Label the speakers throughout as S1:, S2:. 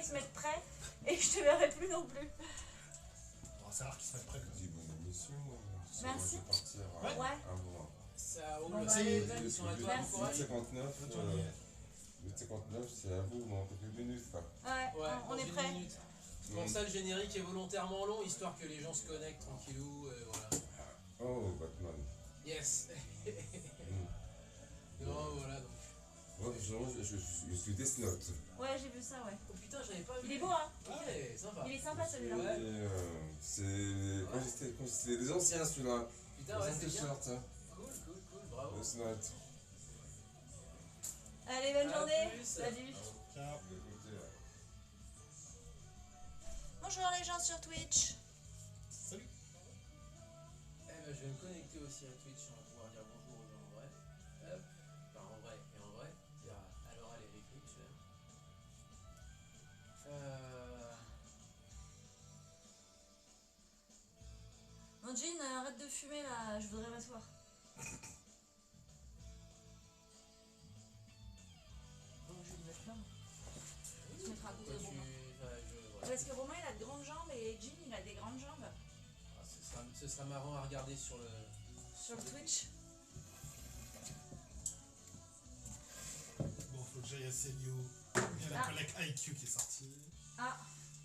S1: ils se mettent prêts et je te verrai plus non plus.
S2: Bon, c'est rare qu'ils se mettent prêts.
S3: Dis bonne émission.
S1: Merci.
S3: Je vais partir
S1: Ouais.
S3: avant.
S4: Ça roule.
S1: Bon, bah,
S4: C'est
S1: allez,
S4: ils sont à toi, bon
S1: merci.
S4: courage.
S3: 8,59. 8,59, c'est à vous, dans quelques minutes. Là.
S1: Ouais,
S4: Ouais,
S1: on
S4: dans
S1: est
S4: une
S1: prêts.
S4: minute. C'est pour ça le générique est volontairement long, histoire que les gens se connectent tranquillou, voilà.
S3: Oh, Batman.
S4: Yes.
S3: Mm.
S4: Non, voilà donc.
S3: Ouais, je suis Death Note.
S1: Ouais, j'ai vu ça, ouais.
S4: Oh putain, j'avais pas vu.
S1: Il est beau, hein.
S4: Ouais, sympa.
S1: Il est sympa celui-là.
S4: Ouais.
S3: Et, c'est. Quand c'était des anciens celui-là.
S4: Putain, ouais, c'est bien.
S3: t-shirt.
S4: Cool, bravo.
S3: Death Note.
S1: Allez, bonne
S4: À
S1: journée.
S4: plus.
S1: Salut.
S2: Ciao.
S1: Bonjour les gens sur Twitch.
S2: Salut.
S4: Eh ben, je vais me connecter aussi à Twitch, on va pouvoir dire bonjour aux gens en vrai. Hop. Enfin, en vrai et en vrai. C'est-à-dire à l'oral et à l'écrit, tu sais.
S1: Mon Jean, arrête de fumer là, je voudrais m'asseoir. Bon, je vais me mettre là. Tu mettras à côté de Romain.
S4: Voilà.
S1: Parce que Romain il a de grandes jambes et Jean il a des grandes jambes.
S4: Ah, ce sera marrant à regarder sur le...
S1: Sur le Twitch.
S2: Bon, faut que j'aille à Celio. Il y a la collecte IQ qui est sortie.
S1: Ah,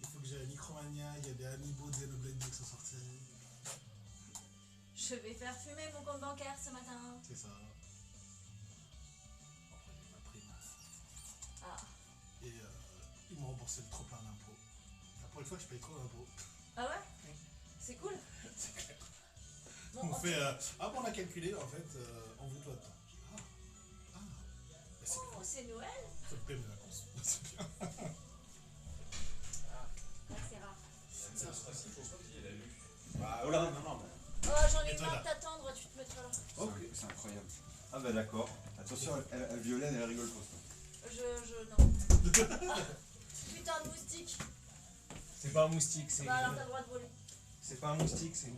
S2: Il faut que j'aille à Micromania. Il y a des Amiibo de Xenoblade 2 qui sont sortis.
S1: je vais faire fumer mon compte bancaire ce matin.
S2: C'est ça. Après, j'ai ma prime.
S1: Ah,
S2: Et ils m'ont remboursé le trop plein d'impôts. Pour une fois, je paye trop d'impôts.
S1: ah ouais. C'est cool.
S2: C'est clair.
S1: Bon,
S2: On
S1: ok.
S2: fait. Ah, bon, on a calculé, en fait, en vous doit de temps. Ah. Bah, c'est
S1: Oh, c'est Noël.
S2: faut le payer mes vacances. C'est bien.
S1: Ouais, c'est rare.
S4: C'est un principe, faut pas qu'il ait la lu.
S5: Bah, oh là, non.
S1: Oh, j'en ai
S2: Et toi,
S1: marre
S2: là
S1: de t'attendre, tu te mettras là.
S5: Ok, c'est incroyable. Ah bah d'accord. Attention, Violaine, elle rigole trop.
S1: Non. Putain de moustique.
S6: C'est pas un moustique, c'est
S1: Bah alors t'as le droit de voler.
S6: c'est pas un moustique, c'est les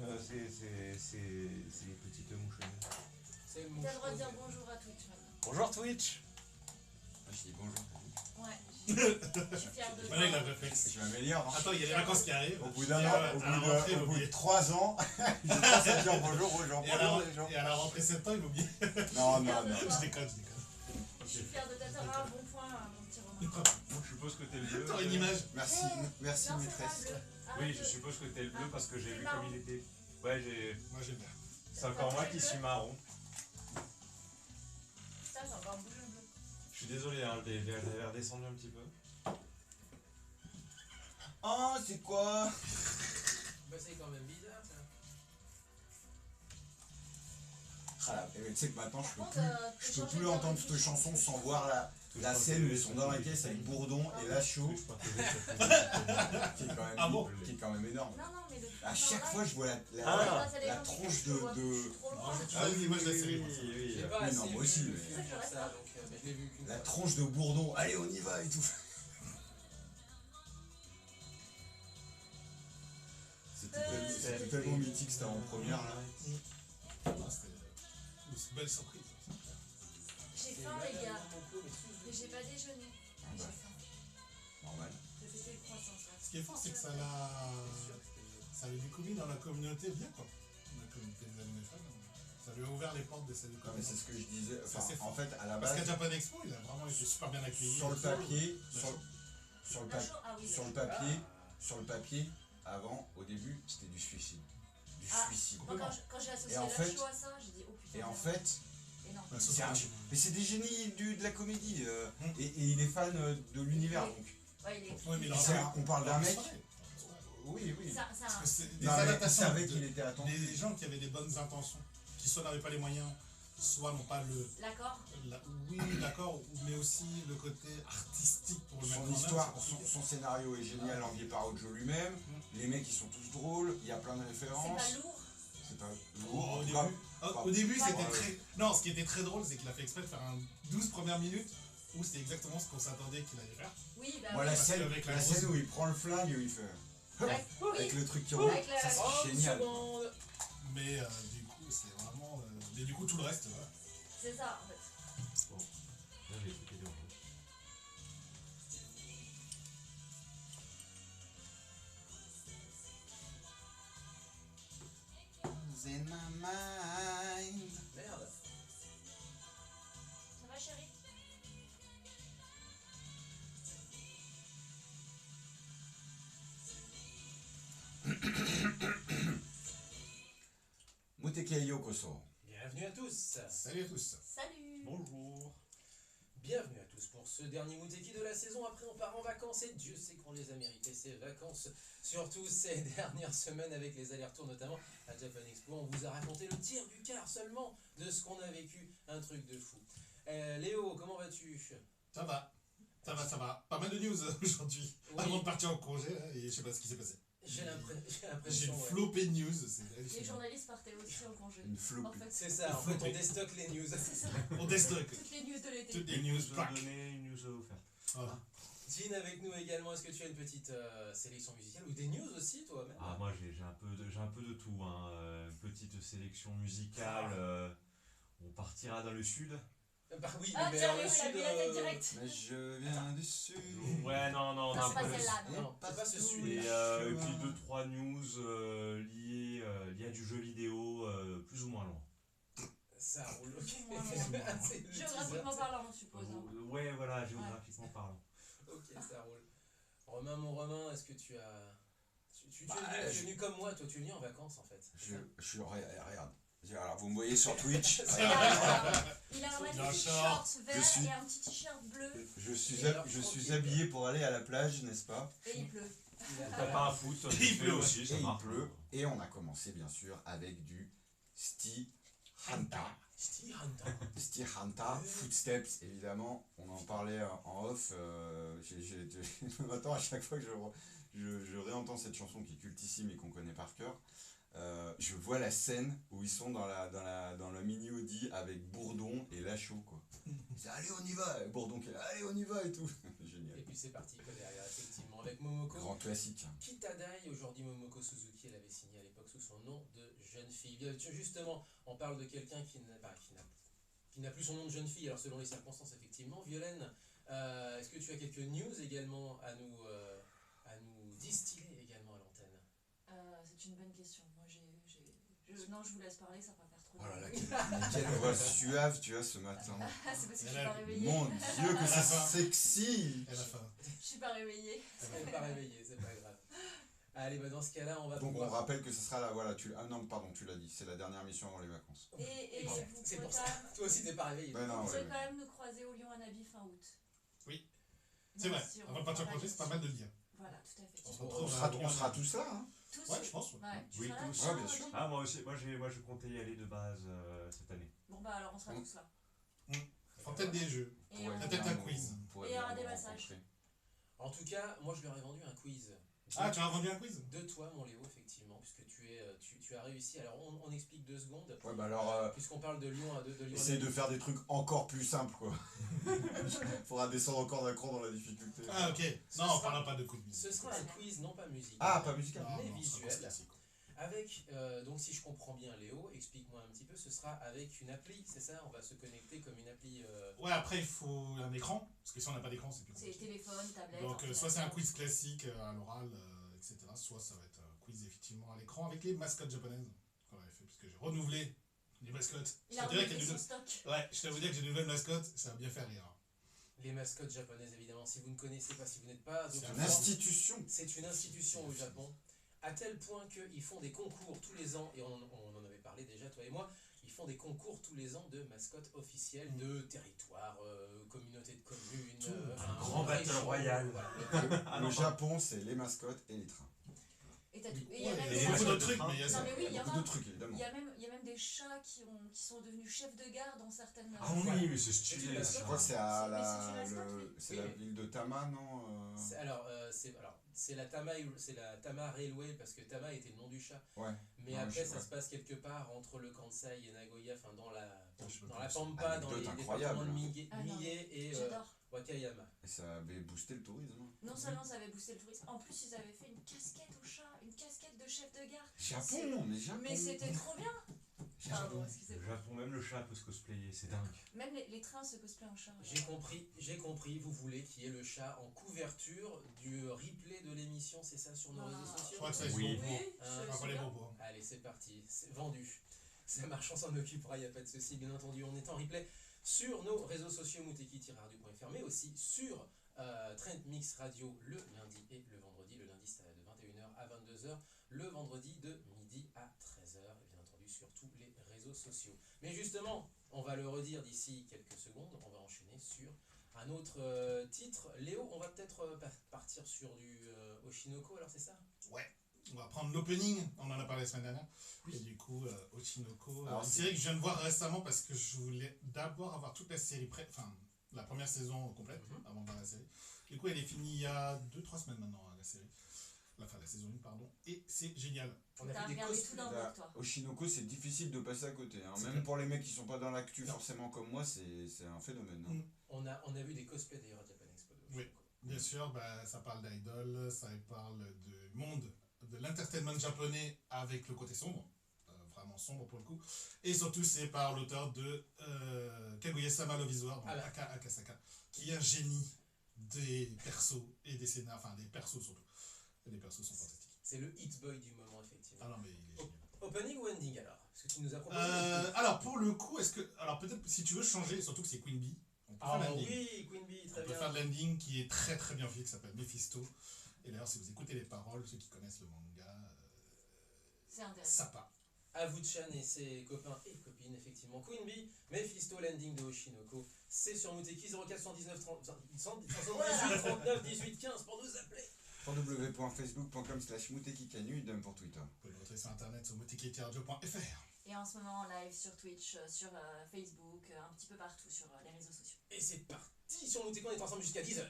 S6: petites mouches.
S4: C'est le
S1: T'as le droit de dire bonjour à Twitch maintenant.
S6: Bonjour Twitch.
S5: Je dis bonjour.
S1: Ouais. Je suis fière de toi.
S2: Voilà, il a le réflexe.
S5: Je m'améliore. Hein.
S2: Attends, il y a les vacances qui arrivent.
S5: Au bout d'un
S2: Et,
S5: an,
S2: à la rentrée,
S5: au bout de
S2: oublié.
S5: 3 ans, je pense à dire bonjour aux gens.
S2: Et à la
S5: Bonjour les gens.
S2: et à la rentrée septembre, il m'a oublié.
S5: Non,
S1: Je suis fière
S5: non,
S1: de
S5: non.
S1: toi.
S2: Je déconne.
S1: Je suis fière de ta Tara, bon point, mon petit Romain.
S6: Je suppose que t'es le bleu.
S2: T'aurais une image.
S5: Merci, merci
S1: Non, c'est
S5: maîtresse.
S1: pas bleu.
S6: Oui,
S1: Arrête
S6: je
S1: de-
S6: suppose que t'es le bleu parce que j'ai
S1: C'est
S6: vu
S1: marron.
S6: comme il était. Ouais, j'ai.
S2: Moi, j'aime bien.
S6: C'est encore moi qui suis marron.
S1: Putain, j'ai encore bougé le bleu.
S6: Je suis désolé, hein, j'avais redescendu un petit peu.
S5: Oh, c'est quoi?
S4: Bah c'est quand même bizarre ça.
S5: Ah là, mais tu sais que maintenant,
S1: Par contre,
S5: je peux plus entendre cette chanson sans voir la scène où ils sont dans la caisse avec Bourdon et Lachaud,
S6: Je partageais
S5: qui est quand même,
S2: Ah bon
S5: qui est quand même énorme.
S1: Non, non, mais le
S5: À chaque fois, je vois
S6: Ah.
S5: la tronche de...
S2: Ah oui, moi, je la série.
S6: Oui, oui.
S4: J'ai pas
S5: oui,
S4: assez
S5: non, moi
S4: vu
S5: aussi,
S4: le
S5: mais-
S4: film pour ça, donc mais je l'ai vu qu'une
S5: La
S4: fois.
S5: tronche de Bourdon, allez on y va et tout. C'était tellement mythique, c'était en première là.
S2: Ah, c'était une belle surprise.
S1: J'ai faim, les gars. Mais j'ai pas déjeuné. Ah, j'ai faim.
S5: Normal.
S1: J'ai fait le croissant, ça.
S2: Ce qui est fort, c'est que ça avait découvert dans la communauté bien, quoi. La communauté des animés fans. Ça lui a ouvert les portes de cette
S5: Non mais c'est ce que je disais, enfin,
S2: c'est
S5: en fait à la
S2: Parce
S5: base,
S2: qu'à Japan Expo, il a vraiment été super bien accueilli.
S5: sur le papier,
S1: Ah oui,
S5: sur le papier, avant, au début, c'était du suicide. Du
S1: Ah.
S5: suicide.
S1: Moi, quand j'ai associé
S5: Et en
S1: la
S5: fait-
S1: show à ça, j'ai dit oh putain.
S5: Et en fait,
S1: Et non.
S5: c'est mais c'est des génies de la comédie,
S2: Hum.
S5: et il est fan de l'univers, donc.
S1: Ouais, il est.
S2: Ouais, mais
S5: C'est- on parle d'un mec.
S2: soirée.
S5: Oui, oui.
S1: Ça,
S2: Parce que c'est des
S5: Non, mais il
S2: adaptations.
S5: savait qu'il était attendu.
S2: Des gens qui avaient des bonnes intentions, qui soit n'avaient pas les moyens, soit n'ont pas le.
S1: L'accord.
S2: Oui, d'accord, mais aussi le côté artistique pour le mettre en
S5: Son
S2: œuvre,
S5: histoire,
S2: c'est compliqué.
S5: son scénario est génial, envié par Ojo lui-même. Les mecs, ils sont tous drôles, il y a plein de
S1: C'est
S5: références.
S1: pas lourd.
S5: C'est pas
S2: Au
S5: lourd.
S2: début,
S5: Grave.
S2: au début,
S1: Pas
S2: c'était
S5: drôle.
S2: très. Non, ce qui était très drôle, c'est qu'il a fait exprès de faire un 12 premières minutes où c'était exactement ce qu'on s'attendait qu'il allait faire.
S1: Oui, bah
S5: Moi,
S1: oui.
S5: la
S2: parce
S5: scène,
S2: qu'avec la
S5: la
S2: grosse-
S5: scène où il prend le flingue et où il fait.
S1: Ouais,
S5: Avec
S1: oui.
S5: le truc qui roule,
S1: Avec la-
S5: ça
S4: Oh,
S5: c'est
S4: une
S5: génial.
S4: seconde.
S2: Mais du coup, c'est vraiment. Mais du coup, tout le reste, voilà.
S1: C'est ça, en fait.
S6: Là, j'ai écouté des
S5: in my mind.
S4: Merde.
S1: Ça va, chérie?
S5: Muteke yokoso.
S4: Bienvenue à tous.
S2: Salut à tous.
S1: Salut!
S6: Bonjour.
S4: Bienvenue à tous pour ce dernier Muteki de la saison. Après, on part en vacances et Dieu sait qu'on les a méritées ces vacances. Surtout ces dernières semaines avec les allers-retours, notamment à Japan Expo. On vous a raconté le tiers du quart seulement de ce qu'on a vécu. Un truc de fou. Léo, comment vas-tu?
S2: Ça va. Ça va. Pas mal de news aujourd'hui.
S4: Oui.
S2: Avant de partir en congé, là, et je sais pas ce qui s'est passé.
S4: J'ai
S2: J'ai
S4: l'impression.
S2: une
S4: Ouais.
S2: flopée de news. C'est
S1: Les
S2: hallucinant.
S1: journalistes partaient aussi en congé.
S5: Une flopée.
S1: En fait,
S4: C'est ça, en fait, on déstocke les news.
S1: c'est ça.
S2: On déstocke.
S1: Toutes les news de l'été.
S2: Toutes les news,
S6: Je vais
S2: plaques.
S6: donner une news offerte.
S2: Voilà.
S4: Jean avec nous également. Est-ce que tu as une petite sélection musicale ou des news aussi, toi-même?
S6: Ah, moi j'ai un peu de tout. Hein. Une petite sélection musicale. On partira dans le sud.
S4: Bah oui,
S1: Ah,
S4: mais
S1: tiens,
S4: dans le
S1: Léo, il a
S4: sud.
S1: mis la tête direct.
S5: Mais je viens du sud.
S6: Ouais, non,
S1: Non,
S6: un
S1: c'est pas
S6: peu.
S1: celle-là, non.
S4: Non, c'est pas ce sud.
S6: Et puis 2-3 news liées à du jeu vidéo plus ou moins loin.
S4: Ça roule, ok.
S1: Plus ou moins loin.
S4: C'est le
S1: Géographiquement
S4: teaser.
S1: parlant, on suppose. hein.
S6: Ouais, voilà, géographiquement parlant.
S4: Ok, ça roule. Romain, mon Romain, est-ce que tu as. Tu
S5: Bah,
S4: es
S5: je-
S4: venu comme moi, toi, tu es venu en vacances en fait.
S5: Je suis. Regarde. Alors, vous me voyez sur Twitch.
S1: Il a un magnifique
S2: short.
S1: short vert
S5: suis-
S1: et un petit t-shirt bleu.
S5: Je suis,
S4: Et alors,
S5: je suis
S4: tranquille.
S5: habillé pour aller à la plage, n'est-ce pas?
S1: Et il pleut.
S6: T'as pas un foot,
S2: Il
S6: il
S2: pleut
S6: pleut aussi, ça
S5: Et il
S6: marche.
S5: pleut. Et on a commencé, bien sûr, avec du Sti Hanta.
S4: Steve Hunter.
S5: Sti Hanta, Footsteps, évidemment. On en parlait en off. Maintenant, à chaque fois que je réentends cette chanson qui est cultissime et qu'on connaît par cœur, je vois la scène où ils sont dans le mini Audi avec Bourdon et Lachaud, quoi. Ils disent, allez, on y va. Et Bourdon qui est là, allez, on y va et tout. Génial.
S4: Et puis c'est parti, quoi, derrière, effectivement, avec Momoko.
S5: Grand classique.
S4: Kitadai, aujourd'hui Momoko Suzuki, elle avait signé à l'époque sous son nom de jeune fille. Bien, justement, on parle de quelqu'un qui n'a plus son nom de jeune fille, alors selon les circonstances, effectivement. Violaine, est-ce que tu as quelques news également à nous distiller également à l'antenne?
S1: C'est une bonne question. Moi, non, je vous laisse parler, ça va faire trop
S5: Oh là là,
S1: de
S5: quelle voix suave tu as ce matin.
S1: Ah, c'est parce que je suis
S2: Elle
S1: pas
S2: a-
S1: réveillée.
S5: Mon Dieu, que c'est sexy.
S2: Elle a faim.
S1: Je suis pas réveillée.
S4: Elle n'est pas réveillée, c'est pas grave. Allez, bah dans ce cas-là, on va
S5: Donc on
S4: pouvoir...
S5: rappelle que ce sera la voilà, ah non pardon, tu l'as dit, c'est la dernière mission avant les vacances.
S1: Et
S4: Exact,
S1: vous
S4: c'est
S1: pouvez
S4: pour
S1: quand
S4: ça.
S1: même,
S4: Toi aussi, t'es pas réveillée.
S5: Ouais, non,
S1: vous pouvez
S5: ouais,
S1: quand même nous croiser au Lyon Anabi fin août.
S2: Oui. C'est vrai.
S1: Si on
S2: Avant de partir en
S1: travaille
S2: congé, c'est pas
S1: dessus.
S2: mal de le dire.
S1: Voilà, tout à fait.
S2: On se
S4: On
S2: retrouve
S5: On sera tous là, hein.
S1: Tous.
S2: Ouais, je pense.
S1: Ouais, tu
S6: Oui,
S1: seras là,
S6: tous.
S1: tiens,
S5: Ouais, bien sûr.
S1: Jim.
S6: Ah, moi aussi, moi je comptais y aller de base cette année.
S1: Bon bah alors on sera tous là.
S2: On fera peut-être des jeux.
S1: Et
S5: Pourrait
S1: on-
S2: Peut-être
S5: bien
S2: un
S5: nous-
S2: quiz.
S5: pourrait
S1: Et
S5: bien
S1: un
S5: nous
S1: des massages.
S5: rencontrer.
S4: En tout cas, moi, je leur ai vendu un quiz.
S2: Ah, tu as vendu un quiz?
S4: De toi, mon Léo, effectivement, puisque tu as réussi. Alors, on explique 2 secondes.
S5: Ouais, bah alors,
S4: Puisqu'on parle de Lyon, de Lyon.
S5: essaye de faire des trucs encore plus simples, quoi. Faudra descendre encore d'un cran dans la difficulté.
S2: Ah, ok. Non, on parlera pas de coup de musique.
S4: Ce sera un quiz, non pas musical.
S5: Ah, pas musical.
S2: Non,
S4: mais
S2: non, ce sera
S4: visuel.
S2: classique.
S4: Avec, donc si je comprends bien, Léo, explique-moi un petit peu, ce sera avec une appli, c'est ça? On va se connecter comme une appli.
S2: Ouais, après, il faut un écran. Parce que si on n'a pas d'écran, c'est plus
S1: C'est
S2: compliqué.
S1: téléphone, tablette.
S2: Donc, soit c'est un
S1: ordinateur.
S2: quiz classique à l'oral, etc. Soit ça va être un quiz effectivement à l'écran avec les mascottes japonaises qu'on avait fait. Puisque j'ai renouvelé les mascottes.
S1: Il a
S2: Je te dirais qu'il y
S1: renouvelé
S2: a
S1: son
S2: des
S1: stock.
S2: Ouais, je t'avoue dire que j'ai de nouvelles mascottes, ça va bien faire rire.
S4: Les mascottes japonaises, évidemment. Si vous ne connaissez pas, si vous n'êtes pas.
S2: C'est
S4: donc,
S5: Une institution.
S4: c'est une institution au Japon, à tel point qu'ils font des concours tous les ans, et on en avait parlé déjà, toi et moi, ils font des concours tous les ans de mascottes officielles de territoire, communauté de communes,
S2: Tout.
S6: Un grand battle royal.
S4: Voilà.
S5: Le Japon, c'est les mascottes et les trains.
S1: Et t'as tout. Et
S2: Ouais,
S1: il y a même
S2: il y
S1: des-
S2: a beaucoup
S6: mascottes
S2: d'autres
S6: de
S2: trucs,
S6: train.
S2: mais il y a
S1: Non
S2: ça.
S1: mais oui, il y en
S5: Beaucoup
S1: a.
S5: de trucs, évidemment.
S1: Il y a même des chats qui sont devenus chefs de gare dans certaines.
S6: Ah oui, mais c'est stylé
S4: Je
S5: Je
S6: ça.
S5: crois que c'est à
S1: Mais c'est une
S5: la,
S1: mascotte,
S5: c'est la
S4: Oui.
S5: ville de Tama, non
S4: C'est la Tama Railway, parce que Tama était le nom du chat.
S5: Ouais.
S4: Mais
S5: Non,
S4: après,
S5: je-
S4: ça
S5: ouais.
S4: se passe quelque part entre le Kansai et Nagoya, enfin dans la
S2: Je sais pas
S4: Pampa, dans les
S5: Anecdote
S4: départements de
S5: incroyable.
S4: Mie
S1: Ah non,
S4: et
S1: J'adore.
S4: Wakayama.
S5: Et ça avait boosté le tourisme.
S1: Non seulement ça avait boosté le tourisme, en plus ils avaient fait une casquette au chat, une casquette de chef de gare.
S5: Japon, mais Japon.
S1: Mais c'était trop bien. Pardon,
S6: Le
S1: excusez-moi.
S6: Japon, même le chat peut se cosplayer, c'est dingue.
S1: Même les trains se cosplayent en chat.
S4: J'ai compris, vous voulez qu'il y ait le chat en couverture du replay de l'émission, c'est ça, sur nos réseaux
S2: Je
S4: sociaux?
S2: crois que ça
S6: Oui.
S2: bon
S1: Oui,
S2: pour.
S1: je
S2: Pas
S1: suis
S2: les
S1: bien.
S2: bons pour.
S4: Allez, c'est parti, c'est vendu. Ça marche, on s'en occupera, il n'y a pas de souci. Bien entendu, on est en replay sur nos réseaux sociaux mouteki-radio.fr, mais aussi sur Trend Mix Radio le lundi et le vendredi. Le lundi, c'est de 21h à 22h. Le vendredi, de midi à 13h. Et bien entendu, sur tous les réseaux sociaux. Mais justement, on va le redire d'ici quelques secondes. On va enchaîner sur un autre titre. Léo, on va peut-être partir sur du Oshinoko, alors c'est ça?
S2: On va prendre l'opening, on en a parlé la semaine dernière.
S4: Oui.
S2: Et du coup, Oshinoko.
S5: Alors,
S2: C'est vrai que je viens de voir récemment parce que je voulais d'abord avoir toute la série enfin, la première saison complète avant de voir la série. Du coup, elle est finie il y a 2-3 semaines maintenant, la série. Enfin, la saison 1, pardon. Et c'est génial.
S4: On
S1: T'as
S4: a fait des
S1: regardé tout
S4: cosplays.
S1: d'un bloc, toi.
S5: Oshinoko, c'est difficile de passer à côté. Hein.
S2: C'est
S5: Même
S2: clair.
S5: pour les mecs qui sont pas dans l'actu
S2: Non.
S5: forcément comme moi, c'est un phénomène. Hein.
S4: On a vu des cosplays d'ailleurs à Japan Expo. de
S2: Oui.
S4: Oshinoko.
S2: Bien sûr, bah, ça parle d'idol, ça parle du monde de l'entertainment japonais avec le côté sombre, vraiment sombre pour le coup. Et surtout, c'est par l'auteur de Kaguya-sama Love is War, donc
S4: Ah bah.
S2: Aka Akasaka, qui est un génie des persos et des scénars, enfin des persos surtout. Et les persos sont fantastiques.
S4: C'est le hit boy du moment, effectivement.
S2: Ah non, mais il est génial.
S4: Opening ou ending alors? Parce que tu nous as proposé.
S2: Alors pour le coup, alors peut-être si tu veux changer, surtout que c'est Queen Bee, on peut
S4: Ah
S2: faire l'ending.
S4: oui, Queen Bee, très
S2: On peut
S4: bien.
S2: faire l'ending qui est très très bien fait, qui s'appelle Mephisto. Et d'ailleurs, si vous écoutez les paroles, ceux qui connaissent le manga,
S1: C'est intéressant.
S2: ça part.
S4: Avou-chan et ses copains et copines, effectivement. Queen Bee, Mephisto, l'ending de Oshinoko. C'est sur Muteki 04 119 30 118 39 18 15 pour nous appeler.
S5: www.facebook.com/mutekikanu, idem pour Twitter.
S2: Vous pouvez le retrouver sur internet sur motikiradio.fr.
S1: Et en ce moment en live sur Twitch, sur Facebook, un petit peu partout sur les réseaux sociaux.
S4: Et c'est parti sur Muteki, on est ensemble jusqu'à 10h.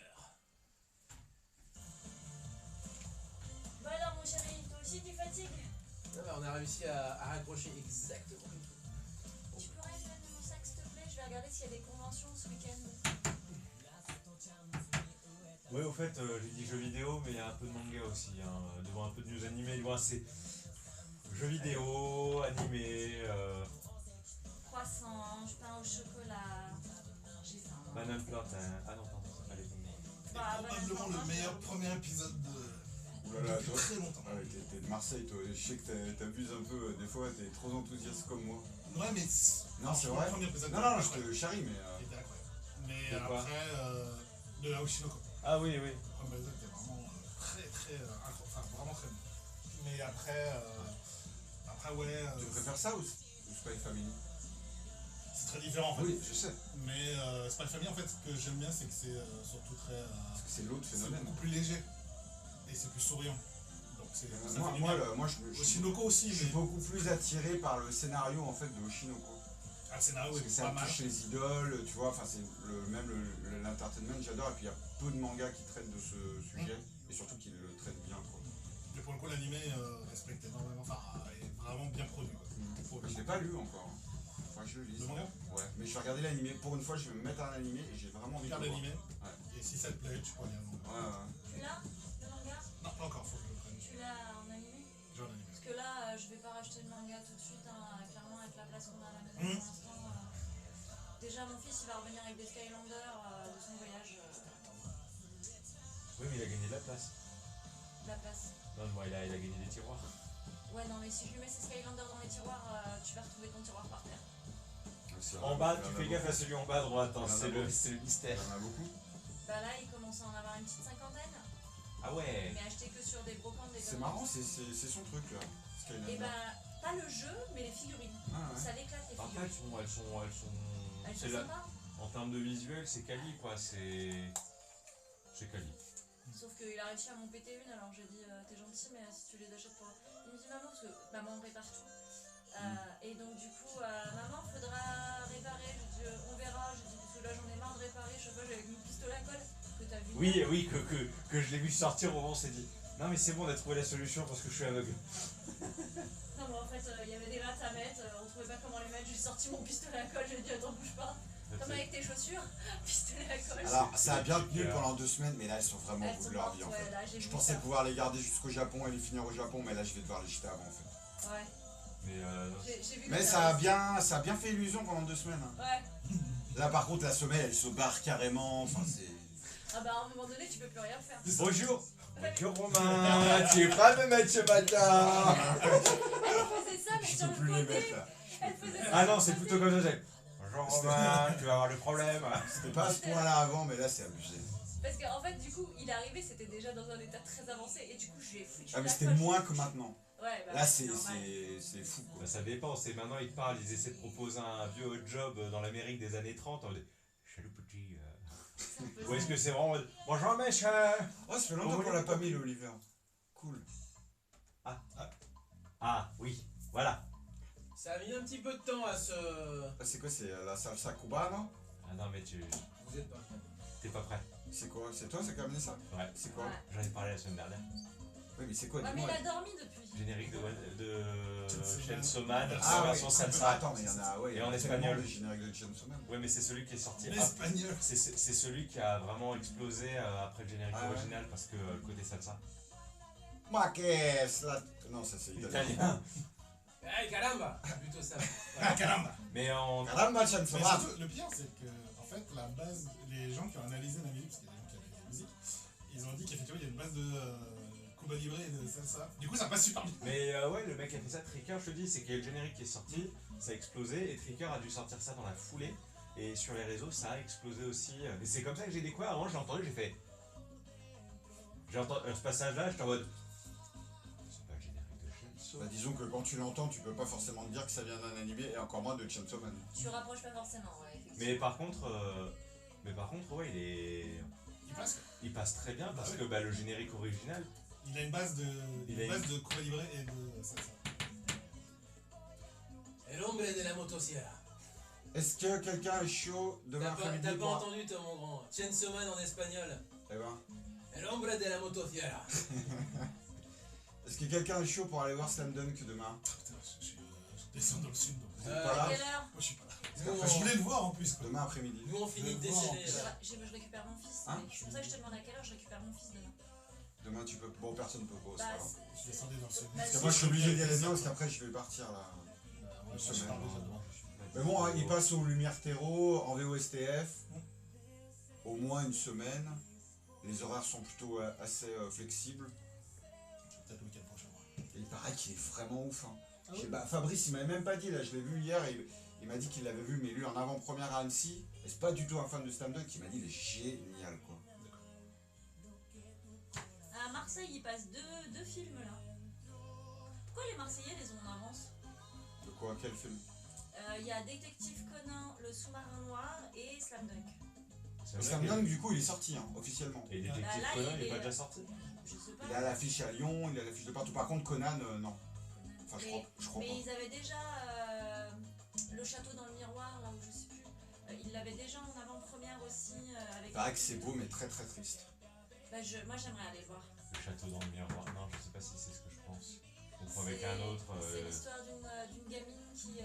S1: Bah alors mon chéri, toi aussi tu fatigues?
S4: On a réussi à raccrocher exactement le truc.
S1: Tu pourrais me donner mon sac s'il te plaît? Je vais regarder s'il y a des conventions ce week-end.
S6: Ouais, au fait, j'ai dit jeux vidéo, mais il y a un peu de manga aussi. Hein. Devant un peu de news animés, devant c'est jeux vidéo, animés,
S1: Croissant, pain au chocolat. J'ai faim.
S6: banane plantain. Ah non, pardon, c'est pas les bons.
S2: C'est
S1: Bah,
S2: probablement
S1: bah,
S2: le meilleur premier épisode de
S5: Oulala,
S2: depuis très longtemps.
S5: Ah ouais, t'es de Marseille, toi. Je sais que t'abuses un peu. Des fois, t'es trop enthousiaste comme moi.
S2: Ouais, mais
S5: Non, c'est
S2: le
S5: vrai.
S2: premier épisode
S5: Non, je te charrie, mais.
S2: était incroyable. Mais
S6: De quoi
S2: après, de la Oshinoko.
S6: Ah oui, oui.
S2: Le premier épisode était vraiment très très incroyable. Enfin, vraiment très bon. Mais après, ouais,
S5: Tu préfères ça ou Spy Family?
S2: c'est très différent en fait.
S5: Oui, je sais.
S2: Mais Spy Family, en fait, ce que j'aime bien, c'est que c'est surtout très.
S5: Parce que c'est l'autre
S2: C'est
S5: phénomène.
S2: beaucoup plus léger. Et c'est plus souriant. Donc c'est. ça
S5: Moi,
S2: fait du
S5: moi,
S2: bien.
S5: moi, je
S2: Oshinoko aussi,
S5: suis
S2: mais.
S5: beaucoup plus attiré par le scénario en fait de Oshinoko.
S2: Ah, le scénario
S5: Parce que
S2: est
S5: ça
S2: pas mal.
S5: touche les idoles, tu vois, enfin c'est l'entertainment, j'adore, et puis il y a peu de mangas qui traitent de ce sujet, et surtout qui le traitent bien, quoi.
S2: Mais pour le coup, l'anime respecte énormément. Enfin, est vraiment bien produit. Quoi. Pour le
S5: Je
S2: coup.
S5: l'ai pas lu encore, faudrait que je le lise.
S2: Le manga,
S5: Ouais, mais je vais regarder l'animé, pour une fois je vais me mettre un animé, et j'ai vraiment envie de
S2: regarde
S5: le voir.
S2: l'anime.
S5: Ouais.
S2: Et si ça te plaît, tu peux lire le manga.
S5: Ouais.
S1: Tu l'as, le manga?
S2: Non, pas encore, faut que je le prenne.
S1: Tu l'as en animé?
S2: Genre l'anime.
S1: Parce que là, je vais pas racheter le manga tout de suite, hein, clairement avec la place qu'on a à la maison
S2: Mhm.
S1: pour l'instant. Déjà, mon fils, il va revenir avec des Skylanders de son voyage.
S6: Oui, mais il a gagné de la place.
S1: La place.
S6: Non, moi, il a gagné des tiroirs.
S1: Ouais, non, mais si je lui mets ces Skylanders dans les tiroirs, tu vas retrouver ton tiroir par terre.
S6: En bas, tu fais gaffe à celui en bas à droite, hein, c'est le mystère.
S5: Il y en a beaucoup.
S1: Bah là, il commence à en avoir une petite cinquantaine,
S6: Ah ouais.
S1: mais acheté que sur des brocantes, des
S5: C'est
S1: conneries.
S5: marrant, c'est son truc là. Skylander.
S1: Et bah, pas le jeu, mais les figurines.
S5: Ah, ouais.
S1: Ça l'éclate, les
S6: Après,
S1: figurines.
S6: elles sont.
S1: Elles
S6: c'est
S1: sont
S6: là-
S1: sympas.
S6: En termes de visuel, c'est quali quoi, c'est quali.
S1: Sauf qu'il a réussi à m'en péter une, alors j'ai dit t'es gentil, mais si tu les achètes pour. Il me dit maman, parce que maman répare tout. Et donc du coup, maman, faudra réparer. Je dis on verra. Je dis parce que là j'en ai marre de réparer. Je sais pas, j'avais mon pistolet à colle que t'as vu.
S6: Oui, oui, que je l'ai vu sortir au moment, on s'est dit. Non mais c'est bon, on a trouvé la solution parce que je suis aveugle.
S1: Non, mais en fait, il y avait des lattes à mettre, on trouvait pas comment les mettre. J'ai sorti mon pistolet à colle, j'ai dit attends, bouge pas. Comme avec tes chaussures, pistolet à colle.
S5: Alors, ça a bien tenu
S6: Super.
S5: pendant 2 semaines, mais là elles sont vraiment au
S1: Elles
S5: bout
S1: sont
S5: de leur
S1: mortes,
S5: vie en
S1: ouais,
S5: fait.
S1: là, j'ai
S5: Je
S1: vu
S5: pensais
S1: ça.
S5: pouvoir les garder jusqu'au Japon et les finir au Japon, mais là je vais devoir les jeter avant en fait.
S1: Ouais. J'ai vu
S5: Mais
S1: que
S5: ça a bien fait illusion pendant 2 semaines. Hein.
S1: Ouais.
S5: Là par contre la semelle elle se barre carrément, enfin c'est...
S1: Ah bah à un moment donné, tu peux plus rien faire.
S6: Bonjour. Bonjour Romain.
S5: Ah, tu es prêt à me mettre ce matin?
S1: Elle faisait ça, mais
S5: Je
S1: sur
S5: peux
S1: le
S5: plus les
S1: côté.
S5: mettre là.
S1: Elle faisait ça.
S6: Ah non,
S1: sur
S6: c'est
S1: le
S6: plutôt
S1: côté.
S6: comme ça. C'est bonjour Romain, tu vas avoir le problème.
S5: C'était pas à ce point là avant mais là c'est abusé.
S1: Parce qu'en fait, du coup, il est arrivé, c'était déjà dans un état très avancé, et du coup, je lui ai foutu.
S5: Ah mais
S1: la
S5: c'était
S1: coche.
S5: moins que maintenant.
S1: Ouais, bah,
S5: Là c'est
S1: normal.
S5: fou quoi.
S6: Bah, ça dépend, c'est maintenant ils te parlent, ils essaient de proposer un vieux job dans l'Amérique des années 30. En mode, salut petit.
S1: C'est un peu
S6: Ou est-ce
S1: ça.
S6: que c'est vraiment en mode, bonjour monsieur.
S5: Oh ça fait longtemps qu'on l'a pas mis l'Oliver. Cool.
S6: Ah oui, voilà.
S4: Ça a mis un petit peu de temps à se.
S5: Ah, c'est quoi, c'est la salsa cubana?
S6: Ah non mais
S4: Vous êtes pas prêts.
S6: t'es pas prêt.
S5: C'est quoi? C'est toi qui a amené ça?
S6: Ouais.
S5: C'est quoi?
S1: Ouais.
S6: J'en ai parlé la semaine dernière.
S5: Oui mais c'est quoi?
S1: Ouais, mais
S5: Dis-moi.
S1: il a dormi depuis.
S6: Générique de
S2: Chainsaw
S6: Chainsaw
S2: Man.
S6: Man,
S5: Ah
S6: version
S5: ouais.
S6: salsa.
S5: Attends mais il y en a, ouais, il y
S6: Et
S5: en
S6: en
S5: a tellement
S6: espagnol.
S5: des génériques de Chainsaw Man.
S6: Ouais mais c'est celui qui est sorti après.
S2: L'espagnol.
S6: C'est celui qui a vraiment explosé après le générique
S5: Ah ouais.
S6: original parce que le côté salsa.
S5: Ma qu'est-ce la... Non ça c'est italien.
S6: Italien.
S4: Eh caramba C'est plutôt ça.
S2: Ah, caramba.
S6: Mais en.
S5: Caramba Chainsaw
S2: Mais
S5: Man.
S2: surtout, le pire, c'est que, en fait, la base, les gens qui ont analysé la musique, parce qu'il y a des gens qui analysent la musique, ils ont dit qu'effectivement, il y a une base de Cuba Libre et de salsa. Du coup, ça passe super bien.
S6: Mais ouais, le mec qui a fait ça, Tricker, je te dis, c'est qu'il y a le générique qui est sorti, ça a explosé, et Tricker a dû sortir ça dans la foulée. Et sur les réseaux, ça a explosé aussi. Et c'est comme ça que j'ai découvert. Avant, j'ai entendu, j'ai fait. J'ai entendu ce passage-là, j'étais en mode. C'est pas le générique de Chainsaw.
S5: Bah, disons que quand tu l'entends, tu peux pas forcément te dire que ça vient d'un animé et encore moins de Chainsaw Man.
S1: Tu rapproches pas forcément, ouais, effectivement.
S6: Mais par contre, ouais,
S2: Il passe.
S6: il passe très bien parce
S2: Ah ouais.
S6: que bah, le générique original,
S2: Il a une base de,
S6: Il a
S2: une base
S6: une-
S2: de Cuba Libre et de salsa.
S4: El hombre de la motosierra.
S5: Est-ce que quelqu'un est chaud demain
S4: T'as
S5: après-midi
S4: pas
S5: pour...
S4: entendu toi mon grand. Chainsaw Man en espagnol.
S5: Eh ben,
S4: El hombre de la motosierra.
S5: est-ce que quelqu'un est chaud pour aller voir Slam Dunk demain?
S2: Ah, putain, je descends dans le sud. Donc.
S5: Vous êtes pas là?
S1: À quelle heure?
S2: Moi, je suis pas là.
S4: Nous,
S2: Enfin, je voulais le voir en plus. Quoi.
S5: Demain après-midi.
S4: Nous on finit de
S2: Je vois, en
S4: décéder
S2: plus.
S4: là.
S1: Je récupère mon fils.
S5: Hein?
S1: mais c'est pour ça que je te demande à quelle heure je récupère mon fils demain.
S5: Demain tu peux... Bon, personne peut pas, c'est
S1: Bah,
S5: pas grave.
S2: Je descendais dans le sud.
S1: Bah,
S5: Parce que
S1: si.
S5: moi je suis obligé d'y aller demain parce qu'après je vais partir là.
S2: Moi, je parle déjà de moi.
S5: Mais bon, hein, il passe aux Lumières Terreau, en VOSTF, au moins une semaine. Les horaires sont plutôt assez flexibles.
S2: Peut-être le week-end prochain.
S5: Et il paraît qu'il est vraiment ouf. Hein.
S2: Ah oui.
S5: Bah, Fabrice il m'avait même pas dit, là je l'ai vu hier, il m'a dit qu'il l'avait vu mais lui en avant-première à Annecy. Et c'est pas du tout un fan de Slam Dunk, il m'a dit il est génial quoi.
S1: À Marseille, il passe deux films là. Pourquoi les Marseillais les ont en avance?
S5: De quoi? Quel film?
S1: Il y a Détective Conan, Le Sous-marin Noir et Slam Dunk.
S6: c'est
S5: Le
S6: vrai
S5: Slam
S6: que-
S5: Dunk du coup il est sorti hein, officiellement.
S6: Et Détective
S1: Bah, là,
S6: Conan,
S1: il
S6: il est pas
S1: est-
S6: déjà sorti.
S1: Je sais pas.
S5: Il a l'affiche à Lyon, il a l'affiche de partout. Par contre Conan non. Enfin je crois
S1: Mais
S5: pas.
S1: ils avaient déjà Le Château dans le Miroir, là où je sais plus. Ils l'avaient déjà en avant-première aussi. Avec
S5: Il paraît que c'est beau mais très très triste.
S1: Bah, moi j'aimerais aller voir.
S6: Le château dans le miroir. Non, je sais pas si c'est ce que je pense. On prend avec
S1: C'est-
S6: un autre.
S1: C'est l'histoire d'une gamine qui.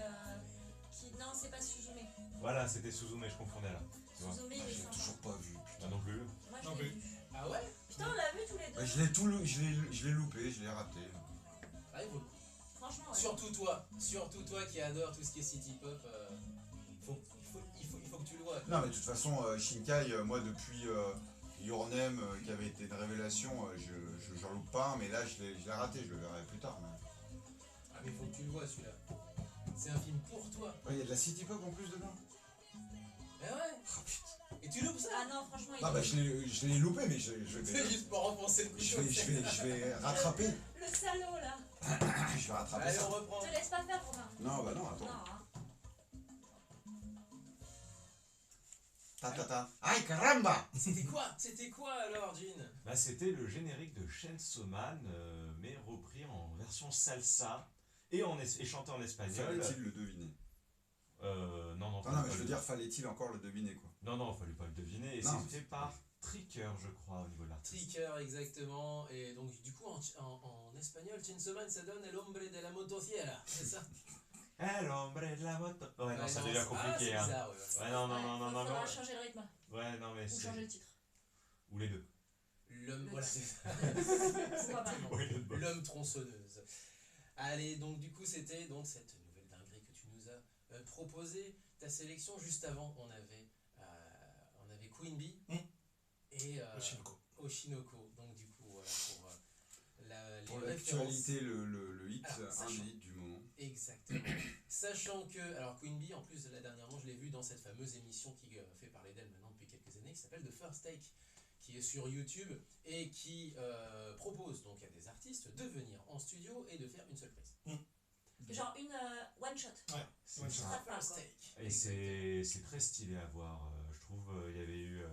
S1: Non, c'est pas Suzume.
S6: Voilà, c'était Suzume, je confondais là. Tu vois.
S1: Suzume, il
S5: Ah,
S1: est
S5: j'ai
S1: sympa.
S5: toujours pas vu.
S6: Ah non plus.
S1: Moi
S2: Non
S1: je l'ai
S2: plus.
S1: vu.
S4: Ah ouais.
S1: Putain, on l'a vu tous les deux.
S5: Bah, je l'ai loupé, je l'ai raté.
S4: Ah il vaut le coup.
S1: Franchement, ouais.
S4: Surtout toi qui adore tout ce qui est city pop. Il faut que tu le vois.
S5: Non mais de toute façon Shinkai, moi depuis Your Name qui avait été une révélation, j'en loupe pas un, mais là je l'ai raté, je le verrai plus tard. Mais...
S4: Ah mais il faut que tu le vois celui-là. C'est un film pour toi.
S5: Ouais, il y a de la city pop en plus dedans.
S4: Eh ouais.
S5: Ah putain.
S4: Et tu loupes ça.
S1: Ah non, franchement, il
S5: Ah
S1: est-
S5: bah je l'ai loupé mais je
S4: C'est
S5: vais,
S4: juste pour renfoncer le couteau.
S5: je vais rattraper.
S1: Le salaud là.
S5: Je vais rattraper
S4: Allez
S5: ça.
S4: on reprend.
S1: Te laisse pas faire, Romain.
S5: Non bah non, attends.
S1: Non, hein.
S5: Ta. Aïe caramba.
S4: C'était quoi alors Jean?
S6: Bah, c'était le générique de Chainsaw Man, mais repris en version salsa et chanté en espagnol.
S5: Fallait-il le deviner?
S6: Non,
S5: Non
S6: fallait
S5: mais
S6: pas
S5: je veux
S6: le-
S5: dire fallait-il encore le deviner quoi?
S6: Non, fallait pas le deviner. Et
S5: Non,
S6: c'était par Tricker, je crois, au niveau de l'artiste.
S4: Tricker exactement. Et donc du coup en espagnol, Chainsaw Man ça donne El hombre de la motosierra. C'est ça?
S6: El hombre de la moto. Ouais, non, ça devient
S4: c'est
S6: compliqué. Hein.
S4: bizarre,
S6: Ouais, non,
S1: Il faudra
S6: mais.
S1: changer le rythme
S6: Ouais, non, mais
S1: ou
S6: c'est.
S1: changer le titre.
S6: Ou les deux.
S4: L'homme, voilà, c'est ça.
S1: Pourquoi pas?
S6: Oui, les deux.
S4: L'homme tronçonneuse. Allez, donc du coup, c'était donc cette nouvelle dinguerie que tu nous as proposée. Ta sélection, juste avant, on avait Queen Bee et Oshinoko. Donc du coup, voilà,
S5: Pour
S4: les
S5: l'actualité, le hit,
S4: Alors,
S5: un des hits du moment.
S4: Exactement. Sachant que, alors Queen Bee, en plus, là dernièrement, je l'ai vu dans cette fameuse émission qui fait parler d'elle maintenant depuis quelques années, qui s'appelle The First Take, qui est sur YouTube et qui propose donc à des artistes de venir en studio et de faire une seule prise.
S1: Genre une one shot.
S2: Ouais,
S6: C'est
S2: ouais,
S6: ça.
S1: Ça part,
S4: First
S1: quoi.
S4: Take.
S6: Et c'est très stylé à voir, je trouve. Il y avait eu.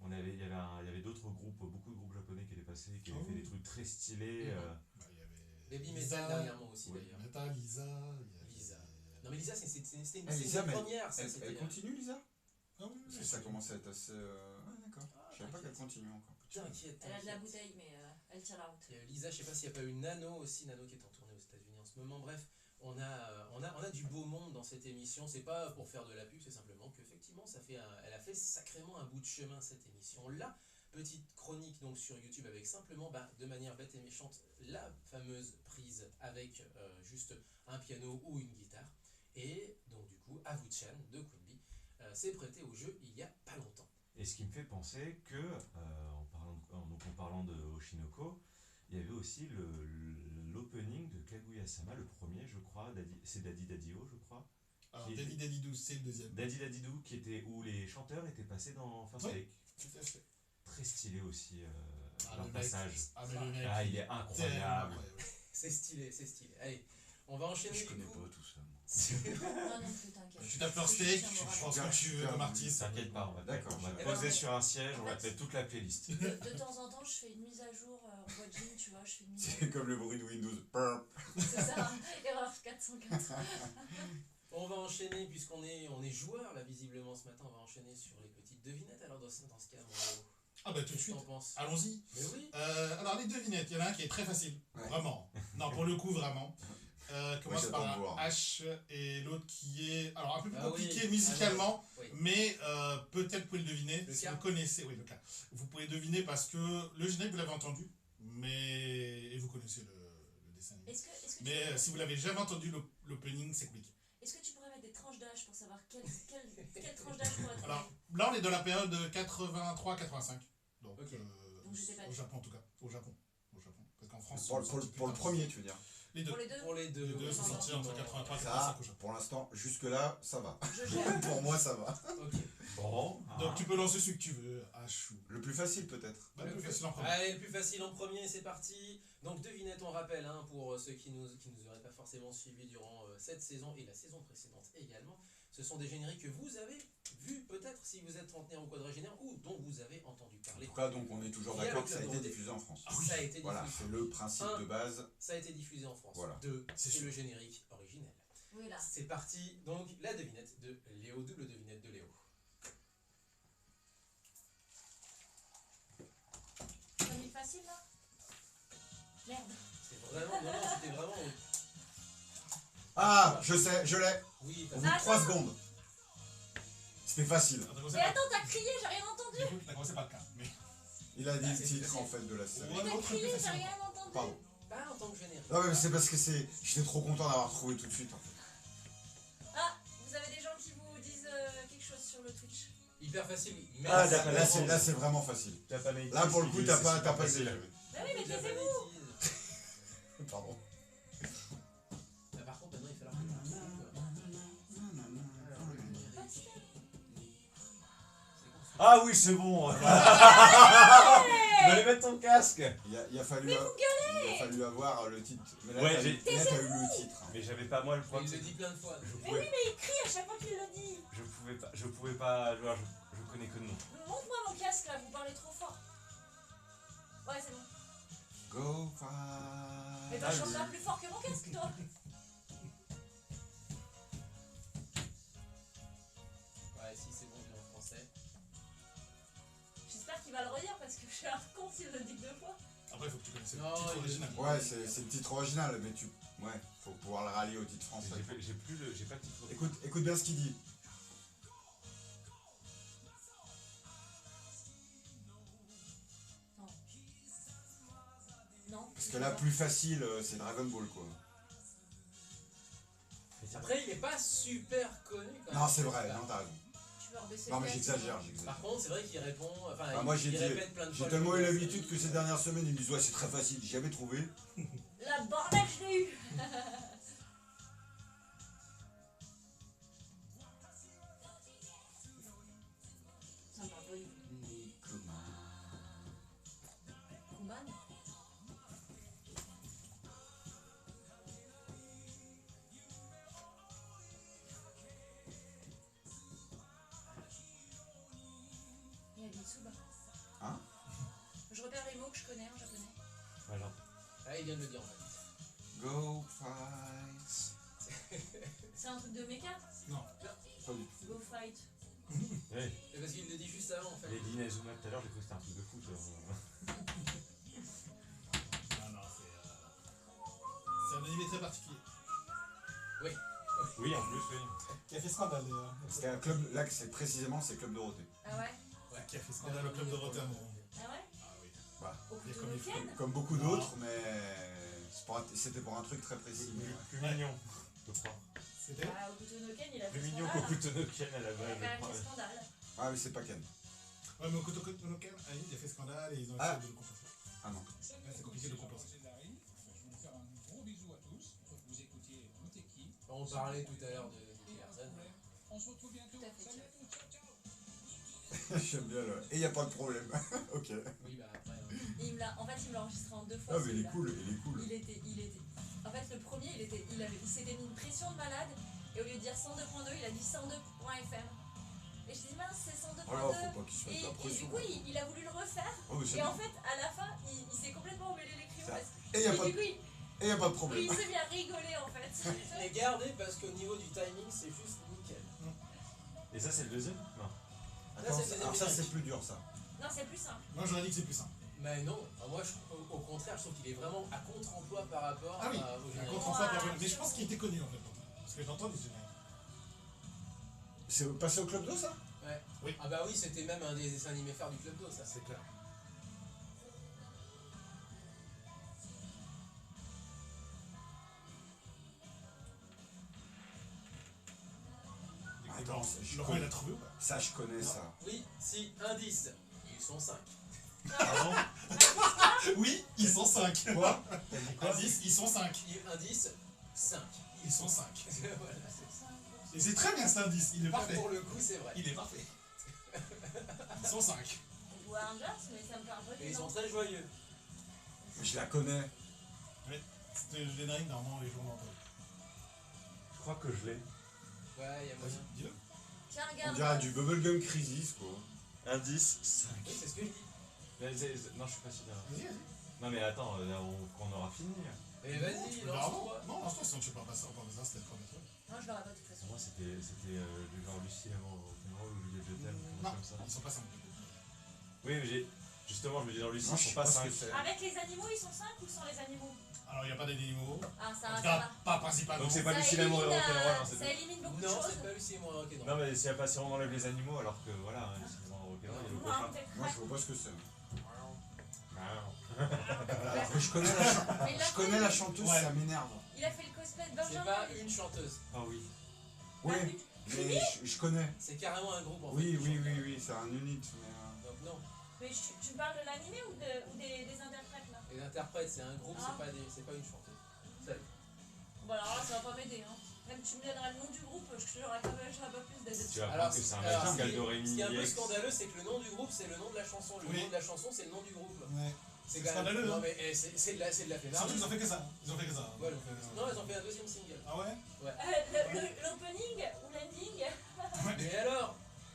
S6: Il y avait d'autres groupes, beaucoup de groupes japonais qui étaient passés, qui avaient fait des trucs très stylés.
S2: Bah, il y avait
S4: Baby
S2: Lisa,
S4: Metal dernièrement aussi
S5: oui,
S4: d'ailleurs.
S2: Meta, Lisa. il y avait-
S4: Lisa. Non mais Lisa, c'était une,
S5: Ah, Lisa,
S4: une
S5: mais
S4: première, ça
S5: Elle
S4: c'était.
S5: continue, Lisa?
S2: Ah oui,
S5: Parce que ça commence à être assez. Ouais, d'accord.
S4: Ah,
S5: Je savais pas qu'elle
S4: t'inquiète.
S5: continue encore.
S4: T'inquiète.
S1: Elle a de la
S4: t'inquiète.
S1: bouteille, mais elle tient la route.
S4: Il y a Lisa, je sais pas s'il n'y a pas eu Nano aussi, Nano qui est en tournée aux États-Unis en ce moment. Bref, on a du beau monde dans cette émission. C'est pas pour faire de la pub, c'est simplement qu'effectivement, elle a fait sacrément un bout de chemin cette émission-là. Petite chronique donc sur YouTube avec simplement, de manière bête et méchante, la fameuse prise avec juste un piano ou une guitare. Et donc du coup, Avu-chan de Queen Bee s'est prêté au jeu il y a pas longtemps.
S6: Et ce qui me fait penser que, en parlant de Oshinoko, il y avait aussi l'opening de Kaguya-sama, le premier, je crois, c'est Daddy Daddy-o, je crois.
S2: Alors,
S6: Qui
S2: Daddy
S6: était-
S2: Daddy 12, c'est le deuxième.
S6: Daddy Daddy-do, où les chanteurs étaient passés dans First
S2: Oui.
S6: Take.
S2: Tout à fait.
S6: Très stylé aussi,
S2: Ah,
S6: leur
S2: le mec.
S6: passage.
S2: Ah, mais le mec.
S6: Ah, il est
S2: tellement
S6: incroyable.
S2: incroyable.
S4: C'est stylé, c'est stylé. Allez, on va enchaîner
S5: Je
S4: du
S5: connais
S4: coup.
S5: pas tout ça, moi.
S1: Non, non plus, t'inquiète.
S2: Tu tapes First
S1: Je
S2: Take,
S1: tiens
S2: tu
S1: mon
S2: prends ce
S1: rapport.
S2: que tu veux comme artiste.
S6: T'inquiète pas, on va
S5: D'accord,
S6: te
S4: je-
S6: poser
S1: Eh ben,
S6: sur un siège, on va
S1: en
S6: te
S1: fait-
S6: mettre toute la playlist.
S1: De temps en temps, je fais une mise à jour en voix de Jim, tu vois, je fais une mise à
S5: C'est
S1: jour.
S5: comme le bruit de Windows. Burp.
S1: C'est ça, erreur 404.
S4: On va enchaîner, puisqu'on est joueur là visiblement ce matin, on va enchaîner sur les petites devinettes. Alors dans ce cas, mon Léo,
S2: Ah bah tout de
S4: qu'est-ce que
S2: suite.
S4: t'en penses?
S2: Allons-y.
S4: Mais oui.
S2: Alors les devinettes, il y en a un qui est très facile.
S5: Ouais.
S2: Vraiment. Non, pour le coup, vraiment. Commence
S5: j'attends
S2: par
S5: de
S2: un
S5: voir.
S2: H et l'autre qui est alors un peu plus
S4: Ah oui.
S2: compliqué musicalement,
S4: Oui.
S2: mais peut-être vous pouvez le deviner
S4: Le
S2: si
S4: cas.
S2: vous connaissez. Oui, le cas. Vous pouvez deviner parce que le générique vous l'avez entendu, et vous connaissez le dessin animé.
S1: Est-ce que tu
S2: Mais
S1: pourrais-
S2: si vous l'avez jamais entendu, l'opening c'est quick.
S1: est-ce que tu pourrais mettre des tranches d'âge pour savoir quelle tranche d'âge pourrait être
S2: Alors là, on est dans la période 83-85. Donc
S4: Ok.
S1: Donc, j'étais pas
S2: au
S1: sûre.
S2: Japon en tout cas. Au Japon. Parce qu'en France,
S5: Pour,
S2: ils sont sortis plus
S5: pour le
S2: tard.
S5: premier, tu veux dire.
S2: Les deux.
S1: Pour les deux,
S4: Pour les deux.
S2: Les deux
S4: oui,
S2: sont sortis entre
S4: effectivement.
S2: 83 et
S5: Ça,
S2: 85 au Japon.
S5: pour l'instant, jusque-là, ça va.
S1: je gère.
S5: Pour moi, ça va.
S4: Ok.
S6: Bon,
S2: Donc tu peux lancer celui que tu veux, H ou.
S5: Le plus facile, peut-être.
S2: Bah, le plus facile en premier.
S4: Allez, le plus facile en premier, c'est parti. Donc devinette, on rappelle, pour ceux qui nous auraient pas forcément suivis durant cette saison et la saison précédente également, ce sont des génériques que vous avez vus peut-être si vous êtes trentenaire ou quadragénaire ou dont vous avez entendu
S5: En
S4: parler.
S5: tout cas, donc, on est toujours
S4: Via
S5: d'accord
S4: le
S5: que ça a
S4: Club
S5: été
S4: Dorothée.
S5: diffusé en France.
S4: Ça a été
S5: Voilà,
S4: diffusé.
S5: c'est le principe de base.
S4: Ça a été diffusé en France.
S5: Voilà.
S4: 2,
S2: C'est
S4: c'est
S2: sûr.
S4: le générique originel.
S1: Oui, là.
S4: C'est parti, donc la devinette de Léo, double devinette de Léo.
S1: T'as mis facile là Merde.
S4: C'était vraiment, non, c'était vraiment.
S5: Ah, je sais, je l'ai.
S4: Oui,
S5: Au bout
S4: facile.
S5: de 3 secondes. C'était facile.
S2: Attends, commencez
S1: Mais
S2: par-
S1: attends, t'as crié, j'ai rien entendu.
S2: Du coup, t'as commencé par le cas. Mais.
S5: Il a dit
S4: Ah,
S5: le
S4: c'est
S5: titre,
S4: facile.
S5: en fait, de la série.
S2: Ouais,
S1: T'as
S2: l'autre,
S1: crié,
S2: plus
S1: j'ai
S2: facile.
S1: rien entendu.
S5: Pardon.
S4: Pas en tant que générique.
S5: Non, mais c'est parce que j'étais trop content d'avoir trouvé tout de suite. En fait.
S1: Ah, vous avez des gens qui vous disent quelque chose sur le Twitch.
S4: Hyper facile, oui. Mais
S5: Ah,
S4: ça
S5: là,
S4: dépend.
S5: c'est vraiment facile.
S6: t'as pas Nike,
S5: Là, pour le
S6: c'est
S5: coup,
S6: qui,
S5: t'as
S6: c'est
S5: pas
S6: super
S5: exagéré.
S1: Bah oui, mais
S4: Déjà
S1: taisez-vous.
S4: bêtise.
S5: Pardon.
S4: Ah, par contre, maintenant, il va falloir que je trouve.
S6: Ah oui, c'est bon. Tu vas mettre ton casque.
S5: Il a fallu avoir le titre. Mais là,
S6: Ouais,
S5: t'as
S6: j'ai-
S5: eu le titre.
S6: Mais j'avais pas, moi, je crois
S4: Il
S6: que
S4: le dit plein de fois.
S6: je
S1: Mais
S6: pouvais,
S1: oui, mais il crie à chaque fois qu'il le dit.
S6: je pouvais pas, genre, je connais que le nom.
S1: Montre-moi mon casque là, vous parlez trop fort. Ouais, c'est bon.
S5: Go far.
S1: Mais toi, chante pas plus fort que mon casque, toi.
S4: Ouais, si c'est bon, il est en français.
S1: J'espère qu'il va le redire parce que je suis un con s'il le dit 2 fois.
S2: Après, il faut que tu connaisses le
S4: Non,
S2: titre
S4: il-
S2: original.
S5: Ouais, c'est le titre original, mais faut pouvoir le rallier au titre français.
S6: J'ai pas de titre.
S5: Écoute bien ce qu'il dit.
S1: Non. Non.
S5: Parce que la plus facile, c'est Dragon Ball, quoi.
S4: Après, il est pas super connu quand même.
S5: Non, c'est vrai, non, t'as raison.
S1: Tu peux rebaisser
S5: Non,
S1: le
S5: mais
S1: casque.
S5: j'exagère,
S4: Par
S5: j'exagère.
S4: contre, c'est vrai qu'il répond. Enfin,
S5: Bah, moi,
S4: il répète plein de
S5: j'ai
S4: fois.
S5: tellement
S4: le
S5: eu
S4: nom de la
S5: l'habitude que
S4: série.
S5: ces dernières semaines, ils me disent ouais, c'est très facile, j'ai jamais trouvé.
S1: La bordel, je l'ai eu. Ça me parle pas du tout. Kuman. Il y a Bitsuba.
S5: Hein?
S1: Je repère les mots que je connais en japonais.
S6: Voilà.
S4: Ah, il vient de le dire en fait.
S5: Go fight.
S1: C'est un truc de méca?
S2: Non.
S5: Pas du tout.
S1: Go fight.
S6: Ouais.
S4: C'est parce qu'il le dit juste avant en fait.
S6: Les dit Inazuma tout à l'heure, j'ai cru que c'était un truc de foot.
S2: Non, non, c'est un animé très particulier.
S6: Oui, en plus, oui.
S2: Qui a fait scandale d'ailleurs.
S5: C'était un club, là, c'est précisément, c'est Club Dorothée.
S1: Ah ouais?
S2: Qui a fait scandale au club de Rotterdam.
S1: Ah ouais?
S2: Ah oui.
S1: Okuto
S2: comme
S1: no
S2: il faut.
S1: Ken?
S5: Comme beaucoup d'autres, mais c'était pour un truc très précis.
S6: Plus mignon, je crois.
S2: C'était
S1: Ah, Okuto no Ken, il a fait
S6: Plus mignon
S1: scandale.
S6: qu'Okuto no Ken à la
S1: Il a
S6: base,
S1: quand
S6: je
S1: même
S6: crois.
S1: fait scandale.
S5: Ah, mais c'est pas Ken.
S2: Ouais, mais au Okuto no Ken, il a fait scandale et ils ont
S5: Ah.
S2: essayé de le compenser.
S5: Ah non.
S2: Ouais, c'est compliqué de le compenser.
S4: On parlait tout à l'heure de Tarzan.
S1: Tout à fait.
S5: J'aime bien le. Et y a pas de problème. Ok.
S4: Oui, bah après.
S1: Et en fait, il me l'a enregistré en 2 fois.
S5: Ah, mais il est
S1: celui-là.
S5: cool, il est cool.
S1: Il était. En fait, le premier, il s'était mis une pression de malade. Et au lieu de dire 102.2, il a dit 102.fm. Et je dis mince, c'est 102.2.
S5: Oh là, faut pas qu'il se
S1: Et,
S5: mette la
S1: et du
S5: pression.
S1: coup, il a voulu le refaire.
S5: Oh, mais c'est
S1: Et en
S5: bien.
S1: fait, à la fin, il s'est complètement emmêlé les crayons.
S5: Ça.
S1: Parce que,
S5: Et y a pas
S1: du
S5: de,
S1: coup,
S5: et y a pas de
S1: oui,
S5: problème.
S1: il s'est bien rigolé en fait.
S4: Et gardez parce qu'au niveau du timing, c'est juste nickel.
S6: Et ça, c'est le deuxième? Non.
S5: Attends,
S4: c'est le deuxième
S5: alors ça, c'est
S4: générique.
S5: plus dur, ça.
S1: Non, c'est plus simple.
S2: Moi j'aurais dit que c'est plus simple.
S4: Mais non, moi au contraire, je trouve qu'il est vraiment à contre-emploi par rapport
S2: Ah oui,
S4: au
S2: un
S4: générique.
S2: contre-emploi
S1: Ouah,
S2: par Mais je pense qu'il était connu en fait. Parce que j'entends des génériques.
S5: C'est passé au club d'eau, ça?
S4: Ah bah oui, c'était même un des dessins animés phares du Club d'eau, ça.
S2: C'est clair.
S5: Attends,
S2: Laurent il a trouvé ou pas?
S5: Ça, je connais
S4: Non.
S5: ça.
S4: Oui, si, indice, ils sont 5.
S6: Pardon?
S2: Oui, ils sont 5.
S5: Quoi?
S6: T'as dit quoi?
S2: Indice, ils sont 5.
S4: Indice, 5.
S2: Ils sont 5.
S4: Voilà, c'est
S2: Et c'est très bien cet indice, il est
S4: ça.
S2: parfait.
S4: Pour le coup, c'est vrai.
S2: Il est parfait. Ils sont 5.
S1: Ou Rangers, mais ça me parle pas
S4: Et
S1: du
S4: ils sont
S1: nom.
S4: très joyeux.
S5: Mais je la connais.
S2: C'était le générique normalement les jours d'entre
S6: Je crois que je l'ai.
S4: Ouais, il y a moyen.
S2: Vas-y, dis-le.
S1: Tiens,
S5: On
S1: regarde.
S5: dirait du Bubblegum Crisis, quoi.
S6: Indice 5.
S4: Oui, c'est ce que je dis.
S6: Non, je suis pas sûr.
S2: Vas-y, vas-y.
S6: Non, mais attends, là, on aura fini.
S4: Mais vas-y,
S2: Non,
S4: lance-toi.
S2: non, lance-toi, sinon tu peux pas passer encore des uns, c'était le premier truc.
S1: Non, je l'aurais pas de toute façon.
S6: Pour moi, c'était du genre Lucie avant rock'n'roll ou Juliette je t'aime,
S2: Non,
S6: comme ça.
S2: ils sont pas 5.
S6: Oui, mais justement, je me dis dans Lucie,
S5: Non,
S6: ils
S5: je
S6: sont
S5: sais
S6: pas
S5: pas ce
S6: 5.
S5: que c'est.
S1: Avec les animaux, ils sont 5 ou sans les animaux?
S2: Alors il n'y a pas d'animaux.
S1: Ah,
S2: En
S1: ça
S2: tout
S1: va.
S2: cas, pas principalement.
S6: Donc c'est pas
S1: Ça
S6: Lucie l'amour et
S1: élimine,
S6: rock'n'roll, hein, c'est
S1: ça
S6: tout.
S1: élimine beaucoup de
S4: Non,
S1: choses.
S4: c'est pas Lucie et moi rock'n'roll.
S6: Non, mais si on enlève les animaux, alors que voilà, Lucie l'amour et rock'n'roll, il y a le
S1: Moi,
S6: cochon.
S1: peut-être
S5: Moi,
S1: pas.
S5: je vois pas ce que c'est.
S1: Mais
S5: Mais je connais
S1: il a
S5: je connais la
S1: fait-
S5: chanteuse,
S2: Ouais.
S5: ça m'énerve.
S1: Il a fait le cosplay de
S4: C'est
S1: Benjamin.
S4: pas une chanteuse,
S6: Ah oui.
S5: Oui, mais je connais.
S4: c'est carrément un groupe en fait.
S5: Oui,
S4: qui
S5: oui,
S4: chante.
S5: oui, oui, c'est un unit.
S4: Donc non,
S1: Mais tu me parles de l'animé ou des interprètes là?
S4: les interprètes, c'est un groupe,
S1: Ah.
S4: c'est pas une chanteuse. Salut.
S1: Bon, alors là, ça va pas m'aider. Hein. Même tu me donneras le nom du groupe, j'aurai pas plus d'aide.
S6: Tu vas
S4: Alors,
S6: apprendre que c'est un
S4: alors,
S6: magicien,
S4: ce qui est
S6: Galdorémy
S4: un peu
S6: X.
S4: scandaleux, c'est que le nom du groupe, c'est le nom de la chanson. Le
S2: Oui.
S4: nom de la chanson, c'est le nom du groupe.
S2: Ouais.
S4: C'est
S2: C'est
S4: quand même-
S2: scandaleux,
S4: Non,
S2: hein.
S4: mais c'est de la
S2: Surtout
S4: flénarde.
S2: qu'ils ont fait que ça. Ils ont fait que ça.
S4: Ouais, non, ils ont fait un deuxième single.
S2: Ah ouais?
S1: L'opening ou l'ending?
S4: Mais alors,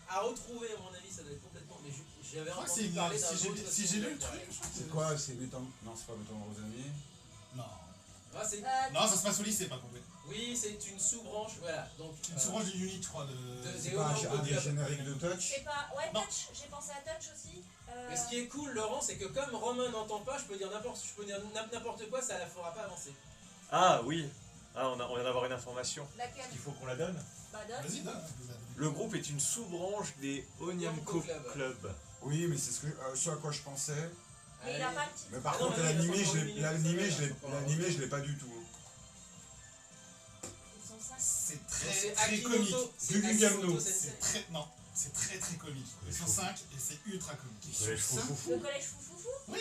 S4: à retrouver, à mon avis, ça doit être complètement. Mais j'avais
S2: Je crois que
S4: entendu
S2: c'est
S4: parler d'un
S2: si j'ai
S4: autre
S2: si j'ai lu le
S4: single.
S2: truc, je crois que
S5: C'est quoi? C'est Mutant. Non, c'est pas Mutant Rosani.
S2: Non.
S4: Ah, c'est-
S2: Non, ça se passe au lycée, pas compris.
S4: Oui, c'est une sous-branche, voilà. Donc,
S2: Une sous-branche du unit, je crois.
S5: C'est
S4: Zéo
S5: pas
S4: Mango
S5: un des
S4: Club.
S5: génériques de Touch?
S1: C'est pas. Ouais,
S2: Non.
S1: Touch, j'ai pensé à Touch aussi.
S4: Mais ce qui est cool, Laurent, c'est que comme Romain n'entend pas, je peux dire n'importe quoi, ça la fera pas avancer.
S6: Ah oui. Ah, on vient d'avoir une information.
S1: Laquelle?
S6: Il faut qu'on la donne.
S1: Bah, Dot.
S2: Vas-y, donne.
S6: Le groupe est une sous-branche des Onyanko
S4: Club.
S6: Club.
S5: Oui, mais c'est ce à quoi je pensais.
S1: Mais il a pas le titre.
S5: Mais par
S4: Ah non,
S5: contre,
S4: mais
S5: l'animé,
S4: il y a
S5: je l'ai-
S4: 100
S5: l'animé, je l'ai-
S4: minutes,
S5: l'animé, je l'ai pas du tout. Hein.
S1: Ils sont 5.
S2: C'est
S4: C'est
S2: très très
S4: Akimoto,
S2: comique.
S4: c'est
S2: Gugu
S4: Akimoto
S2: Gamno,
S4: Sensei.
S2: c'est très non, c'est très comique. Ils sont 5 et c'est ultra comique.
S6: Collège
S2: Ça-
S6: fou.
S1: Le collège foufoufou.
S2: Oui.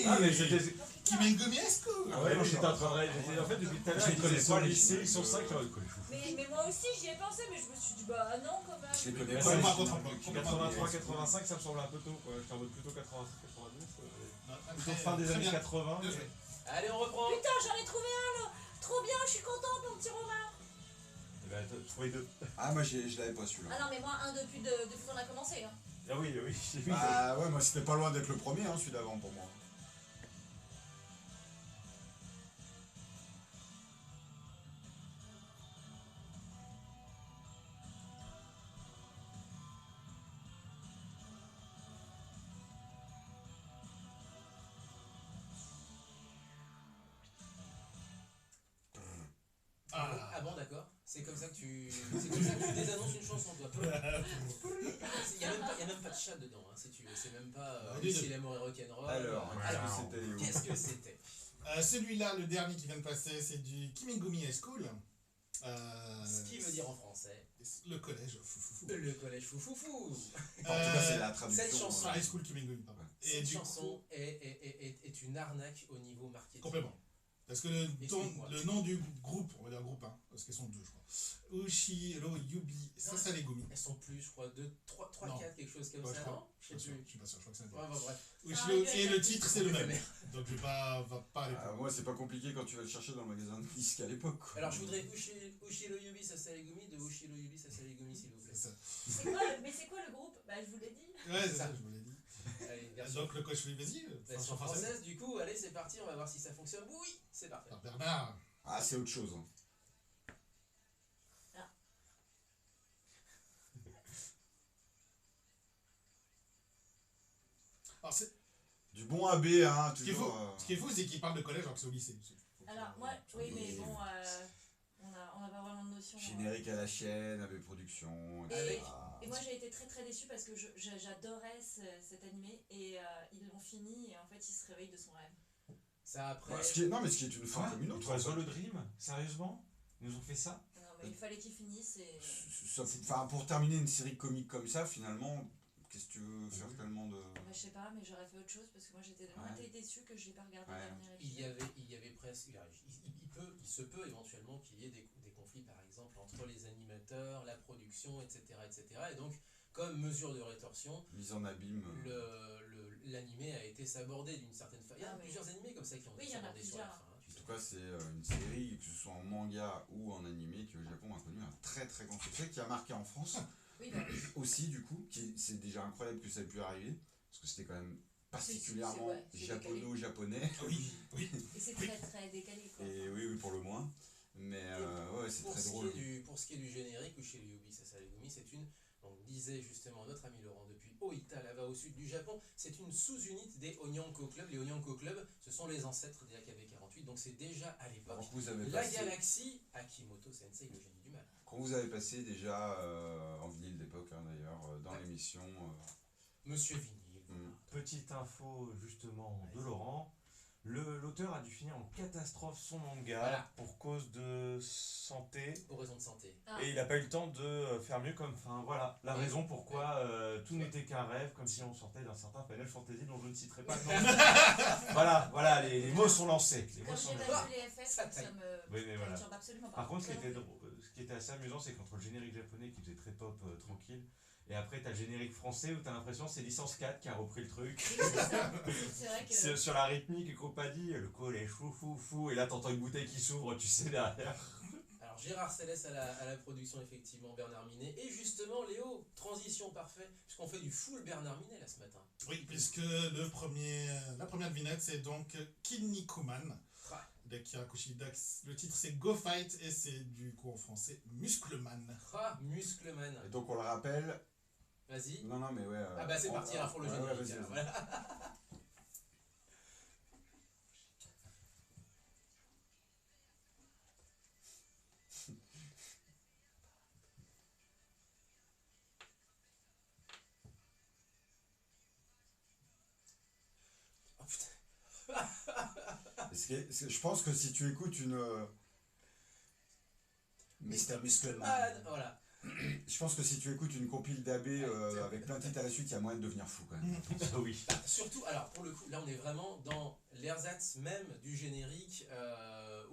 S6: Ah, mais c'était.
S2: Kimengumi Esco.
S6: Ah ouais, j'étais en train de. En fait, depuis tout à l'heure,
S5: Je les
S6: ils
S5: connais
S6: connaissent
S5: pas,
S6: pas
S5: les
S6: lycée,
S5: films.
S6: ils sont 5 sur le collège fou.
S1: Mais moi aussi j'y ai pensé, mais je me suis dit bah non quand même.
S5: Je les connais
S6: Mais
S5: pas.
S6: c'est-
S5: les
S2: par
S5: films.
S2: contre, un peu.
S6: 83, 85, ça me semble un peu tôt, quoi. J'étais en mode plutôt 86, 90. Plutôt
S2: Très-
S6: fin des
S2: très
S6: années
S2: bien.
S6: 80.
S2: Bien fait.
S4: Allez, on reprend.
S1: Putain, j'en ai trouvé un là. Trop bien, je suis contente mon petit Romain.
S6: Et bah, t'as trouvé deux.
S5: Ah, moi, je l'avais pas celui-là.
S1: Ah non mais moi un depuis qu'on a commencé. Hein.
S6: Ah oui, oui, j'ai vu.
S5: Bah ouais, moi, c'était pas loin d'être le premier, hein, celui d'avant pour moi.
S4: Ah bon, d'accord. C'est comme ça que tu désannonces une chanson, toi. Il y a même pas de chat dedans, hein, si tu veux. C'est même pas si l'amour est rock'n'roll.
S5: Alors,
S6: voilà.
S5: qu'est-ce que c'était, Léo?
S4: Qu'est-ce que c'était?
S2: Celui-là, le dernier qui vient de passer, c'est du Kimengumi High School.
S4: Ce qui veut dire en français
S2: le collège foufou.
S4: le collège foufoufou.
S5: En tout cas, c'est la traduction.
S4: cette chanson-
S2: High School Kimengumi, pardon. Et
S4: Cette
S2: du
S4: chanson
S2: coup,
S4: est une arnaque au niveau marketing.
S2: complètement. Parce que
S4: Explique-moi.
S2: le nom du groupe, on va dire groupe 1, parce qu'ils sont deux, je crois. Ushiro Yubi Sasalegumi.
S4: Elles sont plus, je crois, 3,
S2: Non.
S4: 4, quelque chose comme
S2: Ouais,
S4: ça,
S2: je crois.
S4: non? Je sais plus.
S2: Je suis pas sûr, je crois que c'est un
S4: Ouais, bah, bref.
S2: Ushiro,
S1: Ah,
S2: et le titre, c'est le même.
S4: Merde.
S2: Donc je vais pas aller
S5: Ah, moi, c'est pas compliqué quand tu vas le chercher dans le magasin de disques à l'époque. quoi.
S4: Alors, je voudrais Ushiro Yubi Sasalegumi de Ushiro Yubi Sasalegumi, s'il vous plaît.
S2: C'est ça.
S1: Mais c'est quoi le groupe? Bah je vous l'ai dit.
S2: Ouais, c'est
S4: Ça.
S2: ça, je vous l'ai dit.
S4: Allez, version,
S2: Donc le coach, vas-y,
S4: version
S2: version française.
S4: française, du coup, allez, c'est parti, on va voir si ça fonctionne. Oui, c'est parfait.
S2: Alors, Bernard,
S5: Ah, c'est autre chose. Hein.
S2: alors,
S5: Du bon AB, hein,
S2: ce qui est
S5: toujours.
S2: fou, ce qui est fou, c'est qu'il parle de collège alors que c'est au lycée.
S1: Alors moi, oui mais bon, on a pas vraiment de notion.
S5: Générique à la chaîne, AB Production, etc.
S1: Et moi j'ai été très déçue parce que j'adorais cet animé et ils l'ont fini et en fait il se réveille de son rêve.
S4: Ça, après.
S5: Non, mais ce qui est une fin comme une autre.
S6: Toi, le Dream, sérieusement? Ils nous ont fait ça?
S1: Non mais il fallait qu'il finisse et...
S5: Enfin, pour terminer une série comique comme ça, finalement, qu'est-ce que tu veux faire tellement de.
S1: Bah, je sais pas, mais j'aurais fait autre chose parce que moi j'étais tellement
S5: Ouais.
S1: déçue que je l'ai pas regardé
S5: Ouais.
S1: le dernier
S4: Il
S1: épisode.
S4: y avait presque. Il se peut éventuellement qu'il y ait des conflits, par exemple, entre les animateurs, la production, etc. Et donc, comme mesure de rétorsion,
S5: Mise en abîme.
S4: l'animé a été sabordé d'une certaine façon. Il y a
S1: Ah oui.
S4: plusieurs animés comme ça qui ont
S1: Oui,
S4: été
S1: il y en a
S4: sabordés sur la
S1: plusieurs.
S4: fin. Hein, tu
S5: En
S4: sais.
S5: tout cas, c'est une série, que ce soit en manga ou en animé, qui au Japon a connu un très grand succès, qui a marqué en France
S1: Oui, bah,
S5: aussi, du coup, c'est déjà incroyable que ça ait pu arriver, parce que c'était quand même particulièrement
S1: c'est
S5: japono-japonais,
S2: Oui, oui.
S1: et c'est très décalé quoi.
S5: et oui, pour le moins, mais ouais, c'est
S4: Pour
S5: très
S4: ce
S5: drôle.
S4: pour ce qui est du générique, Ushiro Yubi Sasalegumi, c'est une, donc disait justement notre ami Laurent depuis Oita, là-bas au sud du Japon, c'est une sous-unité des Onyanko Club. Les Onyanko Club, ce sont les ancêtres des AKB48, donc c'est déjà à l'époque
S5: Quand vous avez
S4: la
S5: passé,
S4: galaxie Akimoto Sensei, le génie du mal.
S5: quand vous avez passé déjà en vinyle d'époque, hein, d'ailleurs, dans
S4: Ouais.
S5: l'émission,
S4: Monsieur Vinyle.
S6: Petite info justement de Laurent. L'auteur a dû finir en catastrophe son manga
S4: Voilà.
S6: pour cause de santé.
S4: Pour raison de santé.
S1: Ah.
S6: Et il n'a pas eu le temps de faire mieux comme fin. Voilà la
S4: Ouais.
S6: raison pourquoi tout n'était qu'un rêve, comme si on sortait d'un certain Final Fantasy dont je ne citerai pas le nom. voilà, les mots sont lancés. Les mots
S1: Comme
S6: sont
S1: j'ai
S6: lancés.
S1: pas vu les FF,
S4: Ça
S1: ça
S4: taille.
S1: me
S6: Oui, mais voilà.
S1: perturbe absolument pas.
S6: Par contre,
S1: Ça non plus.
S6: ce qui était assez amusant, c'est qu'entre le générique japonais qui faisait très pop tranquille, et après t'as le générique français où t'as l'impression que c'est Licence 4 qui a repris le truc.
S1: Oui, c'est ça. C'est vrai que...
S6: Sur la rythmique et compagnie, le collège fou, et là t'entends une bouteille qui s'ouvre, tu sais derrière.
S4: Alors Gérard Salès à la production, effectivement, Bernard Minet. Et justement, Léo, transition parfaite, puisqu'on fait du full Bernard Minet là ce matin.
S2: Oui, puisque la première devinette, c'est donc Kinnikuman
S4: Ah.
S2: d'Akira Kushida. Le titre, c'est Go Fight et c'est du coup en français Muscleman.
S4: Ah, Muscleman.
S5: et donc on le rappelle,
S4: Vas-y.
S5: non, mais ouais.
S4: Ah bah c'est parti, alors pour le
S5: ouais,
S4: générique.
S5: vas-y,
S4: alors,
S5: vas-y.
S4: voilà. Oh putain.
S5: Je pense que si tu écoutes une. Mr. Muscleman.
S4: Ah, voilà.
S5: Je pense que si tu écoutes une compile d'AB avec plein de titres à la suite, il y a moyen de devenir fou quand même.
S6: Ah oui.
S4: Bah, surtout, alors pour le coup, là on est vraiment dans l'ersatz même du générique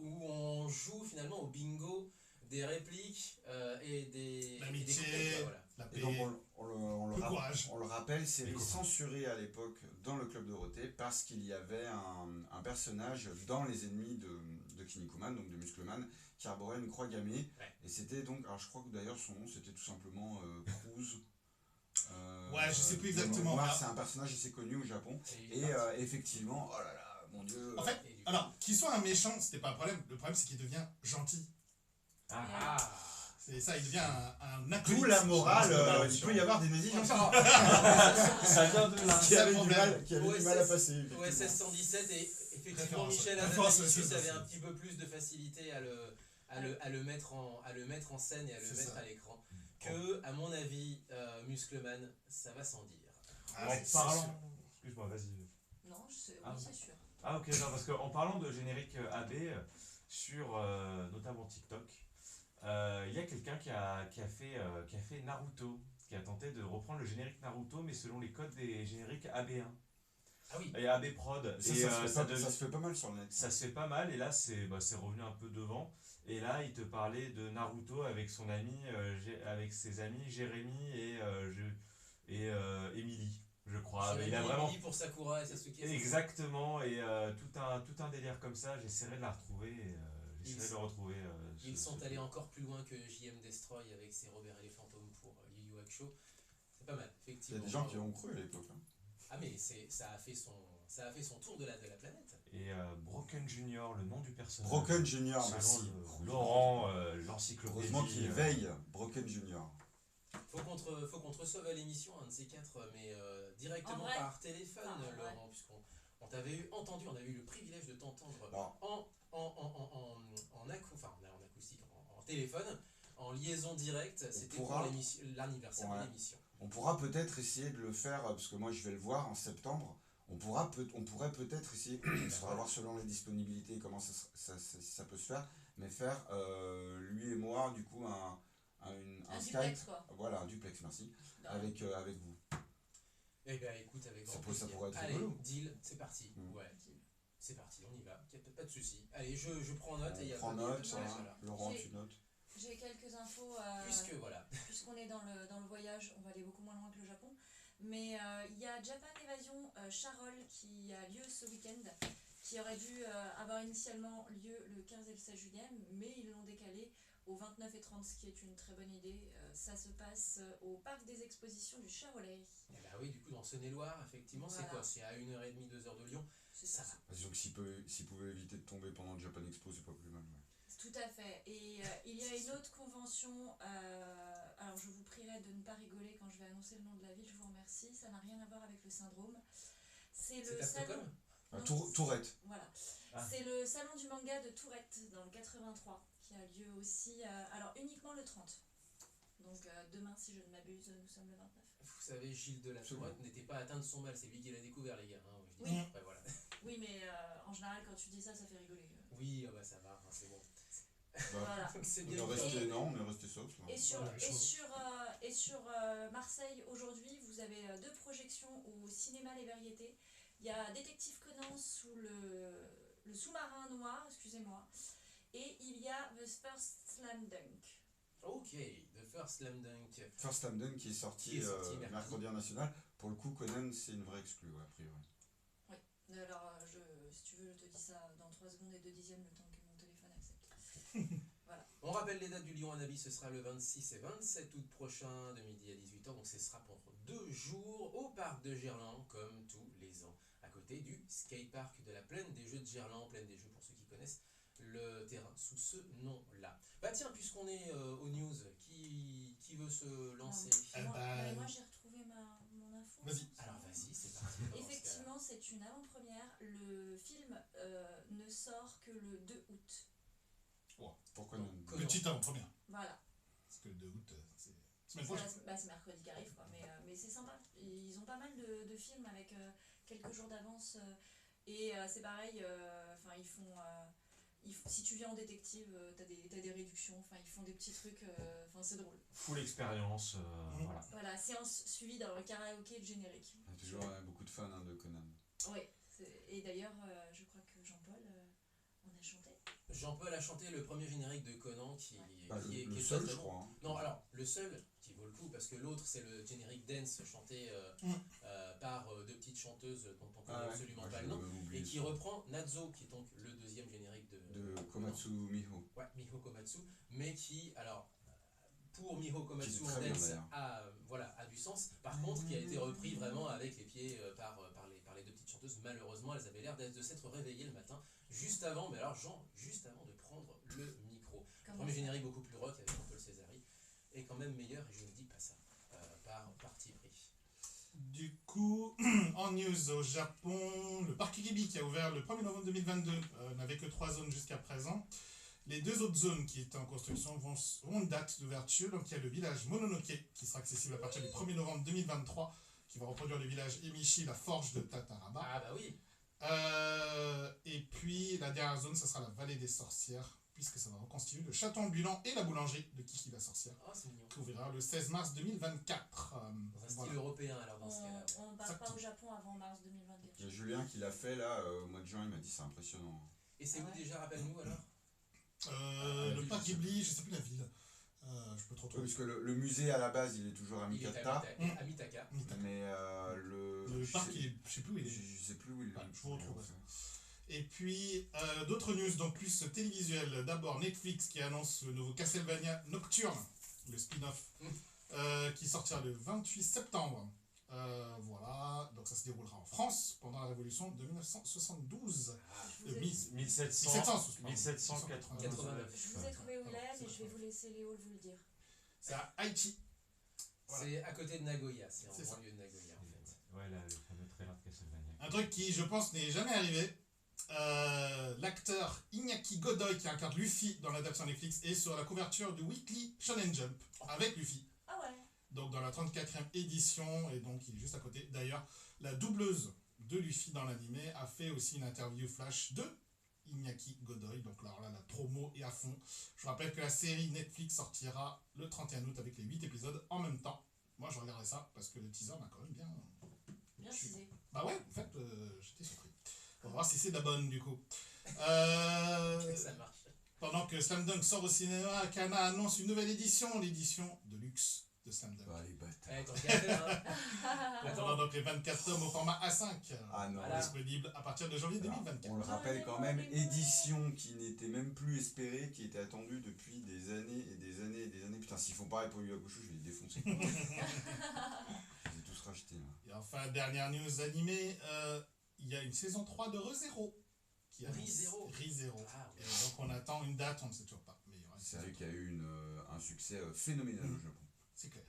S4: où on joue finalement au bingo des répliques et des
S2: L'amitié,
S4: couplets, quoi, voilà.
S2: la
S5: Et
S2: paix,
S5: donc on
S2: le courage.
S5: on le rappelle, série
S6: Les copains.
S5: censurée à l'époque dans le Club Dorothée parce qu'il y avait un personnage dans Les Ennemis de Kinnikuman, donc de Muscleman, qui arborait une croix gammée.
S4: Ouais.
S5: Et c'était donc, alors je crois que d'ailleurs son nom c'était tout simplement Cruz.
S2: Ouais, je sais plus exactement.
S5: Moi, c'est un personnage assez connu au Japon.
S4: Et
S5: Et effectivement, oh là là, mon dieu.
S2: En fait,
S4: et du coup-
S2: alors, qu'il soit un méchant, c'était pas un problème. Le problème, c'est qu'il devient gentil.
S6: Ah.
S4: Ah.
S2: C'est ça, il devient un acolyte.
S5: D'où la morale,
S6: Voilà,
S5: il peut y avoir des nazis gentils.
S6: Ça vient de là.
S5: Qui avait du
S2: problème.
S5: mal, qui avait du mal à passer.
S4: OSS 117 et effectivement
S2: Référence,
S4: Michel
S2: référence
S4: Hazanavicius
S2: OSS
S4: avait un
S2: 117.
S4: petit peu plus de facilité à le mettre en scène et à le
S2: C'est
S4: mettre
S2: ça.
S4: à l'écran que, à mon avis, Muscleman, ça va sans dire.
S2: Ah,
S6: En
S2: c'est
S6: parlant.
S2: sûr.
S6: Excuse-moi, vas-y.
S1: Non,
S6: Ah.
S1: oui, c'est sûr.
S6: Ah ok, non, parce qu'en parlant de générique AB sur notamment TikTok, il y a quelqu'un qui a fait Naruto, qui a tenté de reprendre le générique Naruto, mais selon les codes des génériques AB1
S4: Ah oui,
S6: et AB Prod.
S5: Ça,
S6: Et
S5: ça se fait pas mal sur le net.
S6: ça se fait pas mal, et là c'est revenu un peu devant. Et là, il te parlait de Naruto avec son ami, avec ses amis Jérémy et Emily, je crois. Mais il a vraiment
S4: Emily pour Sakura et Sasuke. c'est ça.
S6: exactement, et tout un délire comme ça. J'essaierai de la retrouver. J'essaierai de le retrouver.
S4: Ils sont allés encore plus loin que JM Destroy avec ses Robert et les fantômes pour Yu Yu Hakusho. C'est pas mal,
S5: Il y a
S4: effectivement.
S5: des gens qui ont cru à l'époque. Hein.
S4: Ah mais ça a fait son tour de la planète.
S6: Et Broken Junior, le nom du personnage.
S5: Broken Junior,
S6: Selon
S5: merci.
S6: Laurent, l'encyclopédie.
S5: Heureusement qu'il veille, Broken Junior.
S4: Faut qu'on te reçoive à l'émission, un de ces quatre, mais directement
S1: En vrai
S4: par téléphone,
S1: Ah, en vrai.
S4: Laurent, puisqu'on t'avait entendu, on avait eu le privilège de t'entendre
S5: Alors.
S4: en acoustique, en téléphone, en liaison directe. C'était pour
S5: pourra-
S4: l'anniversaire
S5: Ouais.
S4: de l'émission.
S5: On pourra peut-être essayer de le faire, parce que moi je vais le voir en septembre. On pourrait peut-être essayer, il faudra voir selon les disponibilités comment ça peut se faire, mais faire lui et moi du coup un Skype,
S1: duplex, quoi.
S5: voilà, un duplex, merci,
S1: Non.
S5: avec vous.
S4: Eh bien écoute, avec grand
S5: Ça
S4: plaisir.
S5: pourrait être
S4: Allez,
S5: rigolo.
S4: deal, c'est parti.
S5: Mm.
S4: Ouais, c'est parti, on y va, pas de souci. Allez, je prends note et il y a
S5: Prends
S4: pas de-
S5: note,
S4: ouais,
S5: hein.
S4: voilà.
S5: Laurent,
S1: J'ai-
S5: tu notes.
S1: J'ai quelques infos.
S4: Voilà.
S1: Puisqu'on est dans le voyage, on va aller beaucoup moins loin que le Japon. Mais il y a Japan Evasion Charol qui a lieu ce week-end, qui aurait dû avoir initialement lieu le 15 et le 16 juillet, mais ils l'ont décalé au 29 et 30, ce qui est une très bonne idée. Ça se passe au parc des expositions du Charolais.
S4: Eh bah oui, du coup, dans Saône-et-Loire, effectivement, c'est
S1: Voilà.
S4: quoi? C'est à 1h30, 2h de Lyon.
S1: C'est
S4: Ça
S1: ça.
S4: va.
S5: Disons que s'il pouvait éviter de tomber pendant le Japan Expo, c'est pas plus mal. Ouais.
S1: Tout à fait. Et il y a une autre convention. Alors je vous prierai de ne pas rigoler quand je vais annoncer le nom de la ville. Je vous remercie. Ça n'a rien à voir avec le syndrome. C'est
S4: C'est
S1: le
S4: à
S1: salon.
S4: Stockholm?
S1: Non,
S5: Tourette.
S1: Voilà.
S6: Ah.
S1: C'est le salon du manga de Tourette dans le 83 qui a lieu aussi. Alors uniquement le 30. Donc demain, si je ne m'abuse, nous sommes le 29.
S4: Vous savez, Gilles de la
S5: Absolument.
S4: Tourette n'était pas atteint de son mal, c'est lui qui l'a découvert, les gars. Hein. Je dis,
S1: Oui.
S4: ouais, voilà.
S1: Oui, mais en général, quand tu dis ça, ça fait rigoler.
S4: Oui, ah bah ça va, hein, c'est bon.
S1: Voilà.
S4: Donc c'est
S5: On
S4: bien.
S5: est resté, non, on est resté soft. Là.
S1: Et sur,
S2: Voilà,
S1: et
S2: chaud.
S1: sur, et sur Marseille, aujourd'hui, vous avez deux projections au cinéma Les Variétés. Il y a Détective Conan sous le sous-marin noir, excusez-moi. Et il y a The First Slam Dunk.
S4: Ok, The First Slam Dunk.
S5: First Slam Dunk qui est sorti,
S4: Qui est sorti mercredi.
S5: mercredi en national. Pour le coup, Conan, c'est une vraie exclue, ouais, a priori.
S1: Alors, si tu veux, je te dis ça dans 3 secondes et 2 dixièmes, le temps que mon téléphone accepte.
S4: On rappelle les dates du Lyon Hanabi, ce sera le 26 et 27 août prochain, de midi à 18h. Donc ce sera pour 2 jours au parc de Gerland, comme tous les ans, à côté du skatepark de la Plaine des Jeux de Gerland. Plaine des Jeux pour ceux qui connaissent le terrain sous ce nom-là. Bah tiens, puisqu'on est aux news, qui veut se lancer?
S1: Moi, j'ai retrouvé mon info.
S2: Vas-y.
S4: Alors vas-y, c'est parti. dans ce cas-là.
S1: Effectivement, c'est une avant-première. Le film ne sort que le 2 août.
S5: Pour Conan.
S4: Conan.
S2: Petite avant-première.
S1: Voilà.
S2: Parce que le 2 août, c'est semaine
S1: C'est
S2: prochaine.
S1: c'est mercredi qui arrive, quoi. Mais c'est sympa. Ils ont pas mal de films avec quelques jours d'avance. Et c'est pareil, enfin ils font... si tu viens en détective, t'as des réductions, enfin ils font des petits trucs, enfin c'est drôle.
S6: Full expérience, voilà.
S1: Voilà, séance suivie d'un karaoké de générique.
S5: Il y a toujours beaucoup de fans hein, de Conan.
S1: Ouais, et d'ailleurs, je crois que Jean-Paul en a chanté.
S4: Jean-Paul a chanté le premier générique de Conan qui est
S5: Le
S4: très,
S5: seul,
S4: très
S5: je
S4: bon.
S5: crois. Hein.
S4: Non, alors, le seul qui vaut le coup, parce que l'autre, c'est le générique dance chanté par deux petites chanteuses dont on connaît absolument pas le nom, et qui reprend Nazo, qui est donc le deuxième générique
S5: de Komatsu Miho.
S4: Ouais, Miho Komatsu, mais qui, alors, pour Miho
S5: Qui
S4: Komatsu
S5: est
S4: en
S5: très bien,
S4: dance,
S5: d'ailleurs.
S4: a du sens. Par contre, qui a été repris vraiment avec les pieds par les deux petites chanteuses. Malheureusement, elles avaient l'air de s'être réveillées le matin, juste avant, mais alors, genre, juste avant de prendre le micro. Le premier générique beaucoup plus rock avec un peu le Césari est quand même meilleur, et je ne dis pas ça par parti pris.
S2: Du coup, en news au Japon, le parc Kiribi qui a ouvert le 1er novembre 2022 n'avait que 3 zones jusqu'à présent. Les 2 autres zones qui étaient en construction vont une date d'ouverture. Donc il y a le village Mononoke qui sera accessible à partir du 1er novembre 2023, qui va reproduire le village Emishi, la forge de Tataraba.
S4: Ah bah oui.
S2: Et puis la dernière zone, ça sera la vallée des sorcières, puisque ça va reconstituer le château ambulant et la boulangerie de Kiki la sorcière,
S4: Oh, c'est mignon.
S2: qui ouvrira le 16 mars 2024.
S4: Dans un style européen, alors dans ce cas-là.
S1: On ne part pas au Japon avant mars 2024.
S5: Il y a Julien qui l'a fait là au mois de juin, il m'a dit c'est impressionnant.
S4: Et c'est où déjà, rappelle-nous alors?
S2: Le parc Ghibli, je sais plus la ville. Je peux trop
S5: Oui,
S2: trouver.
S5: parce que le musée à la base il est toujours à
S4: Il est
S5: Mikata,
S4: à Mitaka.
S5: mais le
S2: parc, je sais plus où il est.
S5: Je sais plus où il est.
S2: Je vous retrouve ça. Et puis, d'autres news, donc plus télévisuelles. D'abord, Netflix qui annonce le nouveau Castlevania Nocturne, le spin-off, qui sortira le 28 septembre. Voilà, donc ça se déroulera en France pendant la Révolution de 1972.
S1: Je vous ai-
S6: 1789.
S1: Je vous ai trouvé où il est, mais je vais vous laisser Léo vous le dire.
S2: C'est à Haïti. Voilà.
S4: C'est à côté de Nagoya, c'est en
S2: C'est ça.
S4: banlieue de Nagoya en fait.
S6: Ouais, là, le fameux trailer de Castlevania.
S2: Un truc qui, je pense, n'est jamais arrivé. L'acteur Iñaki Godoy, qui incarne Luffy dans l'adaptation Netflix, est sur la couverture du Weekly Shonen Jump avec Luffy.
S1: Ah ouais.
S2: Donc dans la 34e édition, et donc il est juste à côté. D'ailleurs, la doubleuse de Luffy dans l'animé a fait aussi une interview flash de Iñaki Godoy. Donc là, la promo est à fond. Je rappelle que la série Netflix sortira le 31 août avec les 8 épisodes en même temps. Moi, je regardais ça parce que le teaser m'a quand même bien...
S1: Bien teasé.
S2: Bah ouais, en fait, j'étais surpris. On va voir si c'est de la bonne, du coup.
S4: Ça marche.
S2: Pendant que Slam Dunk sort au cinéma, Kana annonce une nouvelle édition, l'édition de luxe de Slam Dunk.
S5: Bah les bâtards.
S4: Allez, t'en fais affaire, hein.
S2: Contenant donc les 24 tomes au format A5.
S5: Ah non.
S4: Voilà.
S2: Disponible à partir de janvier 2024.
S5: On le rappelle quand même, édition qui n'était même plus espérée, qui était attendue depuis des années et des années et des années. Putain, s'ils font pareil pour Yu Hakusho, je vais les défoncer. Je les ai tous rachetés là.
S2: Et enfin, dernière news animée, il y a une saison 3 de ReZero. Qui annonce-
S4: ReZero.
S2: ReZero.
S4: Ah,
S2: Et donc on attend une date, on ne sait toujours pas. Mais il y aura une
S5: C'est
S2: saison
S5: vrai qu'il y a eu un succès phénoménal au Japon.
S2: C'est clair.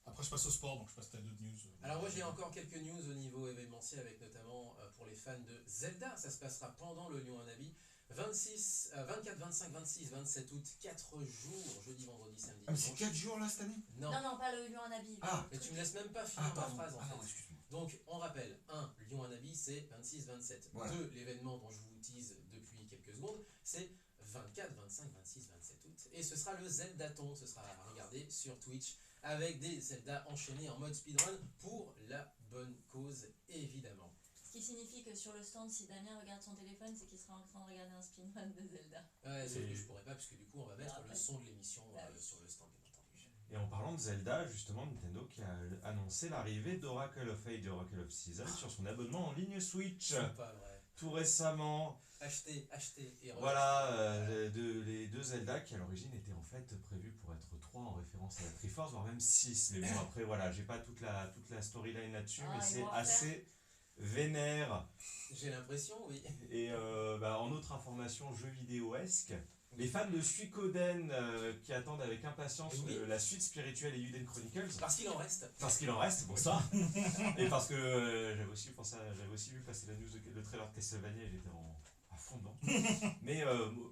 S2: Après, je passe au sport, donc je passe à d'autres news.
S4: Alors moi j'ai encore quelques news au niveau événementiel avec notamment pour les fans de Zelda, ça se passera pendant le Lyon Hanabi, 24, 25, 26, 27 août, 4 jours, jeudi, vendredi, samedi,
S5: Ah, mais c'est
S4: dimanche.
S5: 4 jours là cette année?
S4: Non,
S1: Non, pas le Lyon en habit.
S5: Ah.
S4: mais tu me laisses même pas finir ma
S5: pardon.
S4: phrase en
S5: Ah,
S4: fait.
S5: non, excuse-moi.
S4: Donc on rappelle, 1, Lyon Hanabi c'est 26, 27.
S5: Voilà.
S4: 2, l'événement dont je vous tease depuis quelques secondes, c'est 24, 25, 26, 27 août. Et ce sera le Zeldaton, ce sera à regarder sur Twitch avec des Zelda enchaînés en mode speedrun pour la bonne cause évidemment.
S1: Ce qui signifie que sur le stand, si Damien regarde son téléphone, c'est qu'il sera en train de regarder un speedrun de Zelda.
S4: Ouais, sauf
S6: Et-
S4: que je pourrais pas, puisque du coup on va mettre
S1: Ah,
S4: le
S1: ouais.
S4: son de l'émission
S1: Bah oui.
S4: sur le stand, bien entendu.
S6: Et en parlant de Zelda, justement, Nintendo qui a annoncé l'arrivée d'Oracle of Age et Oracle of Season sur son abonnement en ligne Switch.
S4: C'est pas vrai.
S6: Tout récemment,
S4: Acheter et
S6: voilà, les deux Zelda qui à l'origine étaient en fait prévus pour être 3 en référence à la Triforce, voire même 6. Mais bon, après, voilà, j'ai pas toute la storyline là-dessus,
S1: Ah,
S6: mais
S1: ils
S6: c'est
S1: vont en faire.
S6: assez vénère.
S4: J'ai l'impression, oui.
S6: Et en autre information jeu vidéo-esque, les fans de Suikoden qui attendent avec impatience
S4: Oui.
S6: la suite spirituelle et Eiyuden Chronicles,
S4: Parce qu'il en reste.
S6: parce qu'il en reste, c'est pour ça. Et parce que j'avais aussi vu passer la news, le trailer de Castlevania, et j'étais à fond dedans. Mais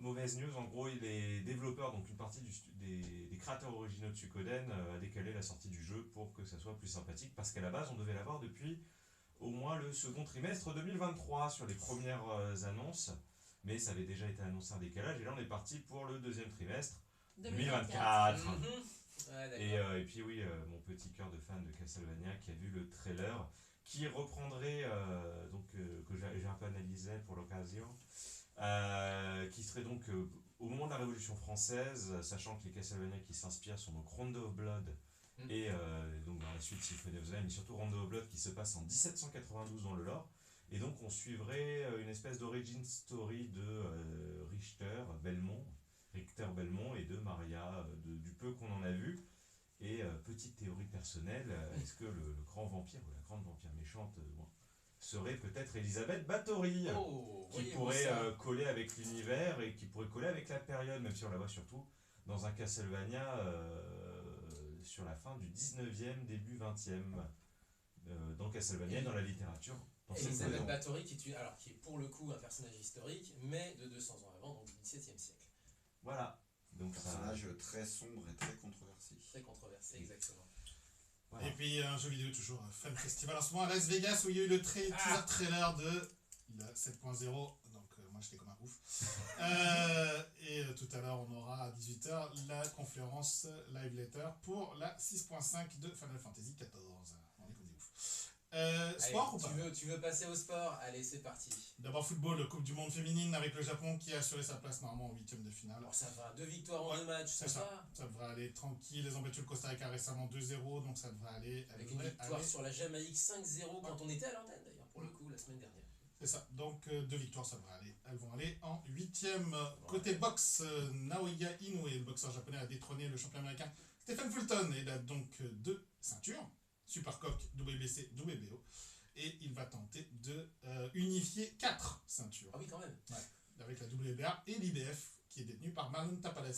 S6: mauvaise news, en gros, les développeurs, donc une partie des créateurs originaux de Suikoden, a décalé la sortie du jeu pour que ça soit plus sympathique, parce qu'à la base, on devait l'avoir depuis au moins le second trimestre 2023 sur les premières annonces. Mais ça avait déjà été annoncé un décalage et là on est parti pour le deuxième trimestre 2024. Et puis oui, mon petit cœur de fan de Castlevania qui a vu le trailer qui reprendrait, que j'ai un peu analysé pour l'occasion, qui serait donc au moment de la Révolution française, sachant que les Castlevania qui s'inspirent sont donc Rondo of Blood et donc dans la suite Symphony of the Night, mais surtout Rondo of Blood qui se passe en 1792 dans le lore. Et donc on suivrait une espèce d'origin story de Richter Belmont et de Maria, du peu qu'on en a vu. Et petite théorie personnelle, est-ce que le grand vampire ou la grande vampire méchante serait peut-être Elisabeth Bathory, qui pourrait coller avec l'univers et qui pourrait coller avec la période, même si on la voit surtout dans un Castlevania sur la fin du 19e, début 20e, dans Castlevania et dans la littérature.
S4: Elisabeth Bathory qui est pour le coup un personnage historique, mais de 200 ans avant, donc du XVIIe siècle.
S6: Voilà. Donc
S5: personnage très sombre et très controversé.
S4: Très controversé, exactement.
S2: Voilà. Et puis un jeu vidéo toujours Fan Festival en ce moment à Las Vegas où il y a eu le teaser trailer de la 7.0. Donc moi j'étais comme un ouf. Et tout à l'heure on aura à 18h la conférence live letter pour la 6.5 de Final Fantasy XIV. On est comme des ouf. Sport ou pas ?
S4: Tu veux passer au sport ? Allez, c'est parti.
S2: D'abord football, Coupe du Monde féminine avec le Japon qui a assuré sa place normalement en 8e de finale.
S4: Alors ça va, 2 victoires en 2 matchs, ça va.
S2: Ça devrait aller tranquille. Ils ont battu le Costa Rica récemment 2-0, donc ça devrait aller.
S4: Avec une victoire sur la Jamaïque 5-0 quand on était à l'antenne d'ailleurs, pour le coup, la semaine dernière.
S2: C'est ça, donc 2 victoires, ça devrait aller. Elles vont aller en 8e. Côté boxe, Naoya Inoue, le boxeur japonais, a détrôné le champion américain Stephen Fulton. Il a donc 2 ceintures, Supercoque, WBC, WBO. Et il va tenter de unifier 4 ceintures.
S4: Ah oui, quand même.
S2: Ouais, avec la WBA et l'IBF qui est détenue par Marlon Tapales.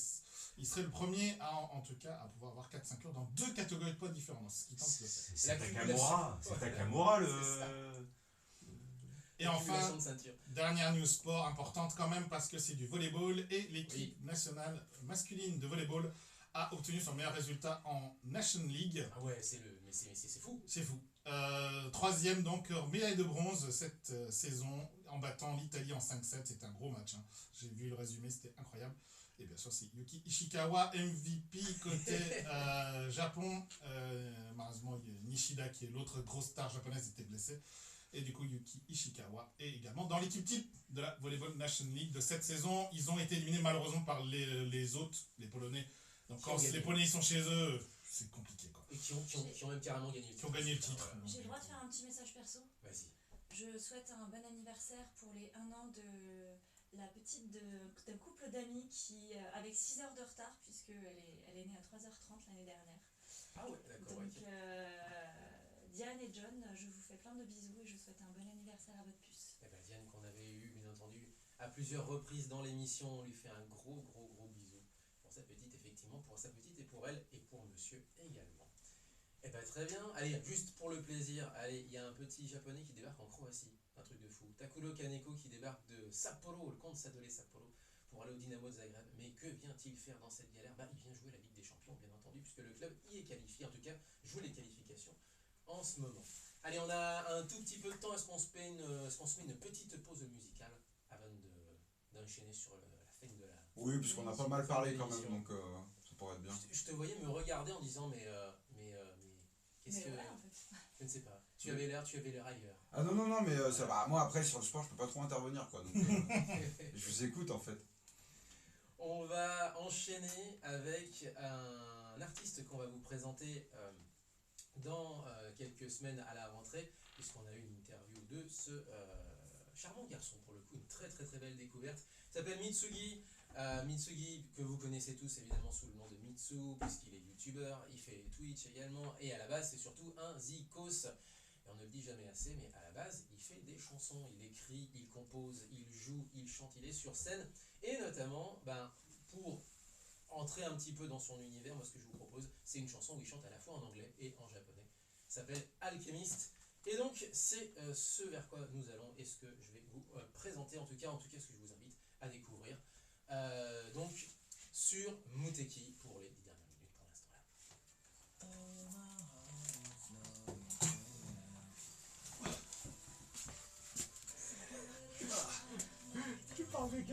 S2: Il serait le premier en tout cas à pouvoir avoir 4 ceintures dans 2 catégories de poids différentes. Ce qui tente de faire.
S6: C'est Takamura le.
S2: Et enfin, dernière news sport importante quand même parce que c'est du volleyball et l'équipe nationale masculine de volleyball a obtenu son meilleur résultat en Nation League.
S4: Ah ouais, c'est fou.
S2: C'est fou. 3e donc médaille de bronze cette saison en battant l'Italie en 5-7. C'était un gros match. Hein. J'ai vu le résumé, c'était incroyable. Et bien sûr, c'est Yuki Ishikawa, MVP côté Japon. Malheureusement, Nishida, qui est l'autre grosse star japonaise, était blessé. Et du coup, Yuki Ishikawa est également dans l'équipe type de la Volleyball Nation League de cette saison. Ils ont été éliminés malheureusement par les autres, les Polonais. Donc quand les Polonais sont chez eux, c'est compliqué. Quoi.
S4: Et qui ont même carrément gagné le titre.
S2: Qui ont gagné le titre.
S1: J'ai le droit de faire un petit message perso ?
S4: Vas-y.
S1: Je souhaite un bon anniversaire pour les 1 an de la petite d'un couple d'amis qui, avec 6 heures de retard, puisqu'elle est née à 3h30 l'année dernière.
S4: Ah ouais, d'accord.
S1: Donc, Diane et John, je vous fais plein de bisous et je souhaite un bon anniversaire à votre puce.
S4: Et bien Diane qu'on avait eu, bien entendu, à plusieurs reprises dans l'émission, on lui fait un gros bisou pour sa petite, effectivement, pour sa petite et pour elle et pour monsieur également. Et bien très bien, allez, juste pour le plaisir, allez, il y a un petit japonais qui débarque en Croatie, un truc de fou. Takuro Kaneko qui débarque de Sapporo, le comte Sadolé Sapporo, pour aller au Dynamo de Zagreb. Mais que vient-il faire dans cette galère ? Il vient jouer la Ligue des Champions, bien entendu, puisque le club y est qualifié, en tout cas, joue les qualifications en ce moment. Allez, on a un tout petit peu de temps, est-ce qu'on se met une petite pause musicale avant d'enchaîner sur la fin de la...
S5: Oui, puisqu'on a pas mal parlé quand même, donc ça pourrait être bien.
S4: Je te voyais me regarder en disant, mais qu'est-ce que...
S1: Ouais, en fait.
S4: Je ne sais pas, tu avais l'air ailleurs.
S5: Ah non, mais ça va. Moi après sur le sport, je peux pas trop intervenir quoi, donc je vous écoute en fait.
S4: On va enchaîner avec un artiste qu'on va vous présenter dans quelques semaines à la rentrée, puisqu'on a eu une interview de ce charmant garçon, pour le coup, une très belle découverte. Il s'appelle Mitsugi. Mitsugi, que vous connaissez tous évidemment sous le nom de Mitsu, puisqu'il est youtubeur, il fait Twitch également, et à la base c'est surtout un zikos. Et on ne le dit jamais assez, mais à la base il fait des chansons, il écrit, il compose, il joue, il chante, il est sur scène, et notamment pour entrer un petit peu dans son univers, moi ce que je vous propose, c'est une chanson où il chante à la fois en anglais et en japonais. Ça s'appelle Alchemist. Et donc c'est ce vers quoi nous allons et ce que je vais vous présenter, en tout cas ce que je vous invite à découvrir. Donc sur Muteki pour les 10 dernières minutes pour l'instant là.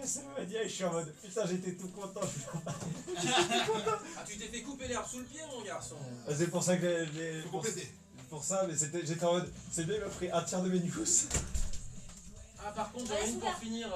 S6: Castlevania et je suis en mode putain, j'étais tout content.
S4: Ah, tu t'es fait couper l'herbe sous le pied, mon garçon.
S6: C'est pour ça que les.
S2: Faut compléter.
S6: Pour ça, mais j'étais en mode c'est bien, il m'a pris un tiers de mes news.
S4: Ah, par contre, j'en ai une pour finir.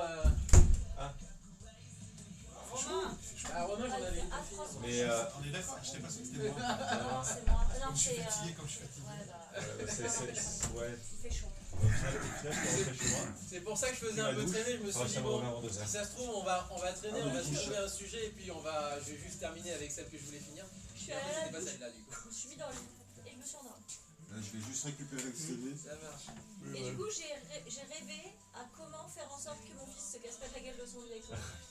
S1: Romain.
S4: Ah, Romain, j'en avais une pour
S1: Ah,
S4: finir.
S1: franchement,
S6: Mais
S2: On est d'accord, je t'ai pas dit que c'était moi.
S1: non, c'est moi. Non,
S2: Comme je suis
S1: c'est.
S2: fatigué, comme je suis fatigué.
S1: Ouais, bah.
S6: ouais.
S1: Il fait chaud.
S6: Au final, je suis rentré chez moi.
S4: C'est pour ça que je faisais
S6: La
S4: un peu
S6: douche,
S4: traîner. Je me
S6: ça
S4: suis dit,
S6: va
S4: bon,
S6: avant 2
S4: si
S6: heures.
S4: ça se trouve, on va traîner,
S2: Ah,
S4: on va
S2: douche.
S4: trouver un sujet et puis je vais juste terminer avec celle que je voulais finir.
S1: Je suis
S4: Et après,
S1: allée à
S4: c'était
S1: la
S4: pas
S1: douche.
S4: celle-là, du coup.
S1: Je me suis mis dans le lit et je me suis endormie.
S5: Là, je vais juste récupérer le CD.
S4: Ça marche.
S1: Et du coup, j'ai rêvé à comment faire en sorte que mon fils se casse pas la gueule de son lit avec son lit.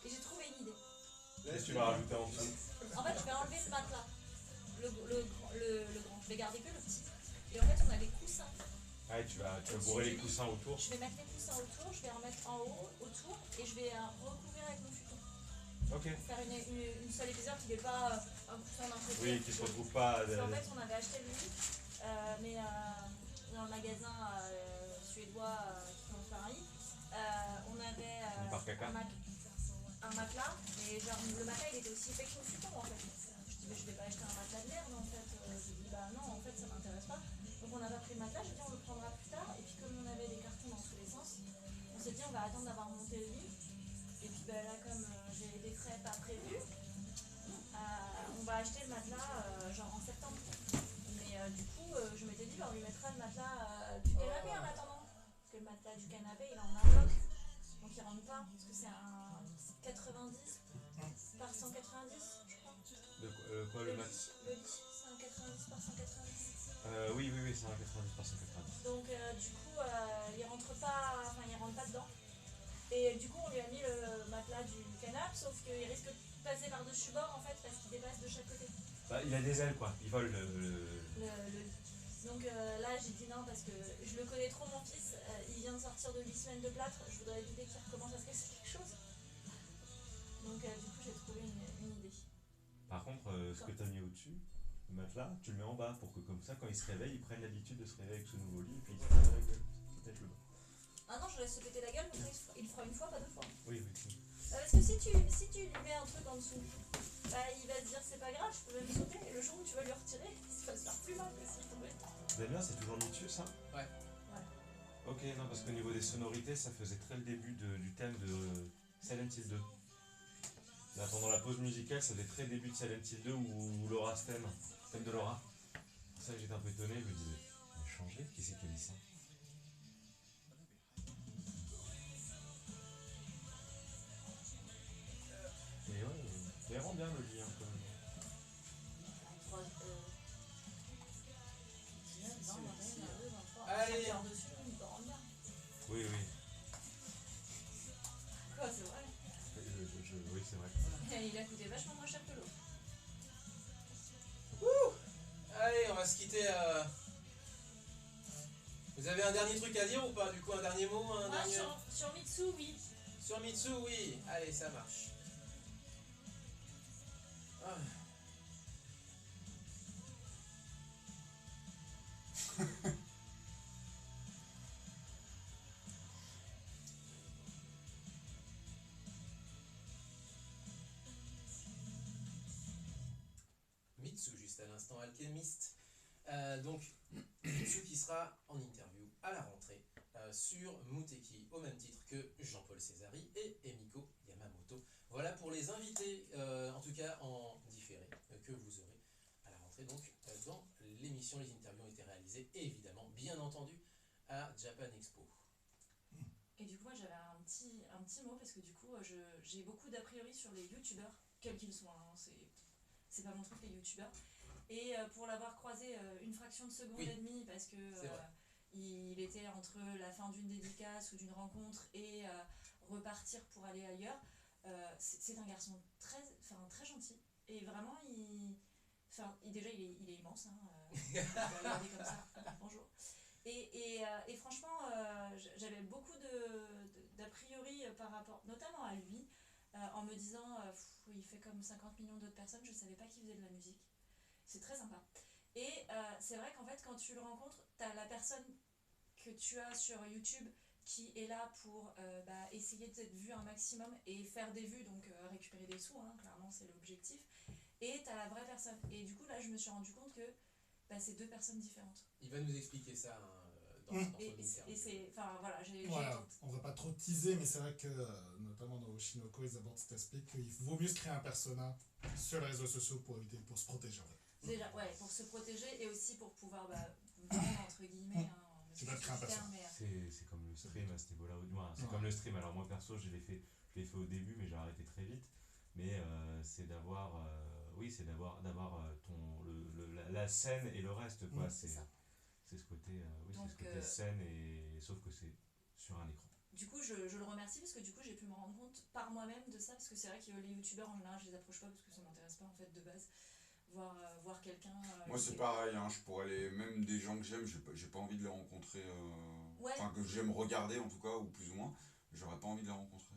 S1: Et j'ai trouvé une idée.
S6: Qu'est-ce que tu vas rajouter en dessous?
S1: En fait, je vais enlever le matelas. Le grand. Je vais garder que le petit. Et en fait, on a des coussins.
S6: Ah, ouais, tu vas bourrer les coussins autour.
S1: Je vais mettre les coussins autour, je vais en mettre en haut, autour, et je vais recouvrir avec mon futon.
S6: Ok.
S1: Pour faire une seule épaisseur qui n'est pas un coussin d'un côté.
S6: Oui, qui se retrouve pas.
S1: Parce qu'en fait, on avait acheté le lit, mais dans le magasin suédois qui sont à Paris, on avait
S6: Par caca.
S1: un matelas, mais genre le matelas il était aussi épais que le futon en fait. Je dis, mais je vais pas acheter un matelas de merde en fait. Je dis, bah non, en fait ça m'intéresse pas. Donc on n'a pas pris le matelas, j'ai dit on le prendra plus tard. Et puis comme on avait des cartons dans tous les sens, on s'est dit on va attendre d'avoir monté le lit. Et puis bah, là, comme j'ai des frais pas prévus, on va acheter le matelas genre en septembre. Mais du coup, je m'étais dit, bah, on lui mettra le matelas du canapé en attendant. Parce que le matelas du canapé, il est en un bloc. Donc il rentre pas. Parce que c'est un 90 par 190, je crois.
S6: Quoi le max?
S1: Le lit, c'est un 90 par 190.
S6: Oui, c'est un 90 par 190.
S1: Donc du coup, il rentre pas dedans. Et du coup, on lui a mis le matelas du canapé, sauf qu'il risque de passer par-dessus bord en fait, parce qu'il dépasse de chaque côté.
S6: Bah, il a des ailes quoi, il vole
S1: Le lit. Donc là, j'ai dit non, parce que je le connais trop, mon fils. Il vient de sortir de 8 semaines de plâtre. Je voudrais éviter qu'il recommence à se casser quelque chose. Donc du coup, j'ai trouvé une idée.
S6: Par contre, ce que tu as mis au-dessus, le matelas, tu le mets en bas pour que comme ça, quand il se réveille, il prenne l'habitude de se réveiller avec ce nouveau lit et puis il se pète la gueule. Peut-être le bas.
S1: Ah non, je laisse se péter la gueule, mais il le fera une fois, pas deux fois.
S6: Oui.
S1: Parce que si tu lui mets un truc en dessous, bah, il va se dire c'est pas grave, je peux même sauter. Et le jour où tu vas lui retirer, il va se faire plus mal que s'il tombait.
S6: Damien, c'est toujours mis dessus ça?
S4: Ouais.
S6: Ok, non, parce qu'au niveau des sonorités, ça faisait très le début du thème de Silent Hill 2. Là, pendant la pause musicale, ça faisait très début de Silent Hill 2 ou Laura's thème de Laura. C'est ça que j'étais un peu étonné, je me disais, on a changé? Qui c'est qui a dit ça? Mais ouais, il rend bien le lit hein, quand même.
S4: Allez.
S1: Dessus, il dort bien.
S6: Oui.
S1: Quoi, c'est vrai?
S6: Oui, c'est vrai.
S1: Et il a coûté vachement moins cher que l'autre.
S4: Allez, on va se quitter. Vous avez un dernier truc à dire ou pas? Du coup, un dernier mot, un
S1: Moi,
S4: dernier...
S1: sur Mitsu, oui.
S4: Sur Mitsu, oui. Allez, ça marche. Ah. Mitsu, juste à l'instant, alchimiste. Donc, Mitsu qui sera en interview à la rentrée sur Muteki, au même titre que Jean-Paul Césari et Emiko Yamamoto. Voilà pour les invités, en tout cas en différé, que vous aurez à la rentrée. Donc, dans l'émission, les interviews ont été réalisées, évidemment, bien entendu, à Japan Expo.
S1: Et du coup, moi j'avais un petit mot parce que du coup, j'ai beaucoup d'a priori sur les youtubeurs, quels qu'ils soient. Hein, c'est pas mon truc, les youtubeurs. Et pour l'avoir croisé une fraction de seconde et demie, parce que il était entre la fin d'une dédicace ou d'une rencontre et repartir pour aller ailleurs, c'est un garçon très gentil. Et vraiment, déjà, il est immense. Hein, il va regarder comme ça. Bonjour. Et franchement, j'avais beaucoup d'a priori par rapport, notamment à lui, en me disant, il fait comme 50 millions d'autres personnes, je ne savais pas qu'il faisait de la musique. C'est très sympa. Et c'est vrai qu'en fait, quand tu le rencontres, tu as la personne que tu as sur YouTube qui est là pour essayer d'être vu un maximum et faire des vues, donc récupérer des sous, hein, clairement c'est l'objectif. Et t'as la vraie personne. Et du coup là je me suis rendu compte que c'est deux personnes différentes.
S4: Il va nous expliquer ça dans son interview.
S1: Et c'est, enfin voilà,
S2: Voilà, on va pas trop teaser, mais c'est vrai que, notamment dans Oshinoko, ils abordent cet aspect qu'il vaut mieux se créer un persona sur les réseaux sociaux pour se protéger en fait.
S1: Déjà, ouais, pour se protéger et aussi pour pouvoir vendre, entre guillemets.
S2: Tu vas te créer un persona.
S6: C'est comme le stream à ce niveau-là, ou du moins, c'est comme le stream. Alors moi perso, je l'ai fait au début, mais j'ai arrêté très vite. Mais c'est d'avoir, la scène et le reste, quoi.
S1: C'est ça.
S6: C'est ce côté,
S1: Donc,
S6: c'est ce côté scène, et sauf que c'est sur un écran.
S1: Du coup, je le remercie parce que du coup, j'ai pu me rendre compte par moi-même de ça, parce que c'est vrai que les youtubeurs en général, je les approche pas parce que ça m'intéresse pas en fait de base. Voir quelqu'un.
S5: Moi c'est pareil, hein, je pourrais aller, même des gens que j'aime, j'ai pas envie de les rencontrer, enfin que j'aime regarder en tout cas, ou plus ou moins, j'aurais pas envie de les rencontrer.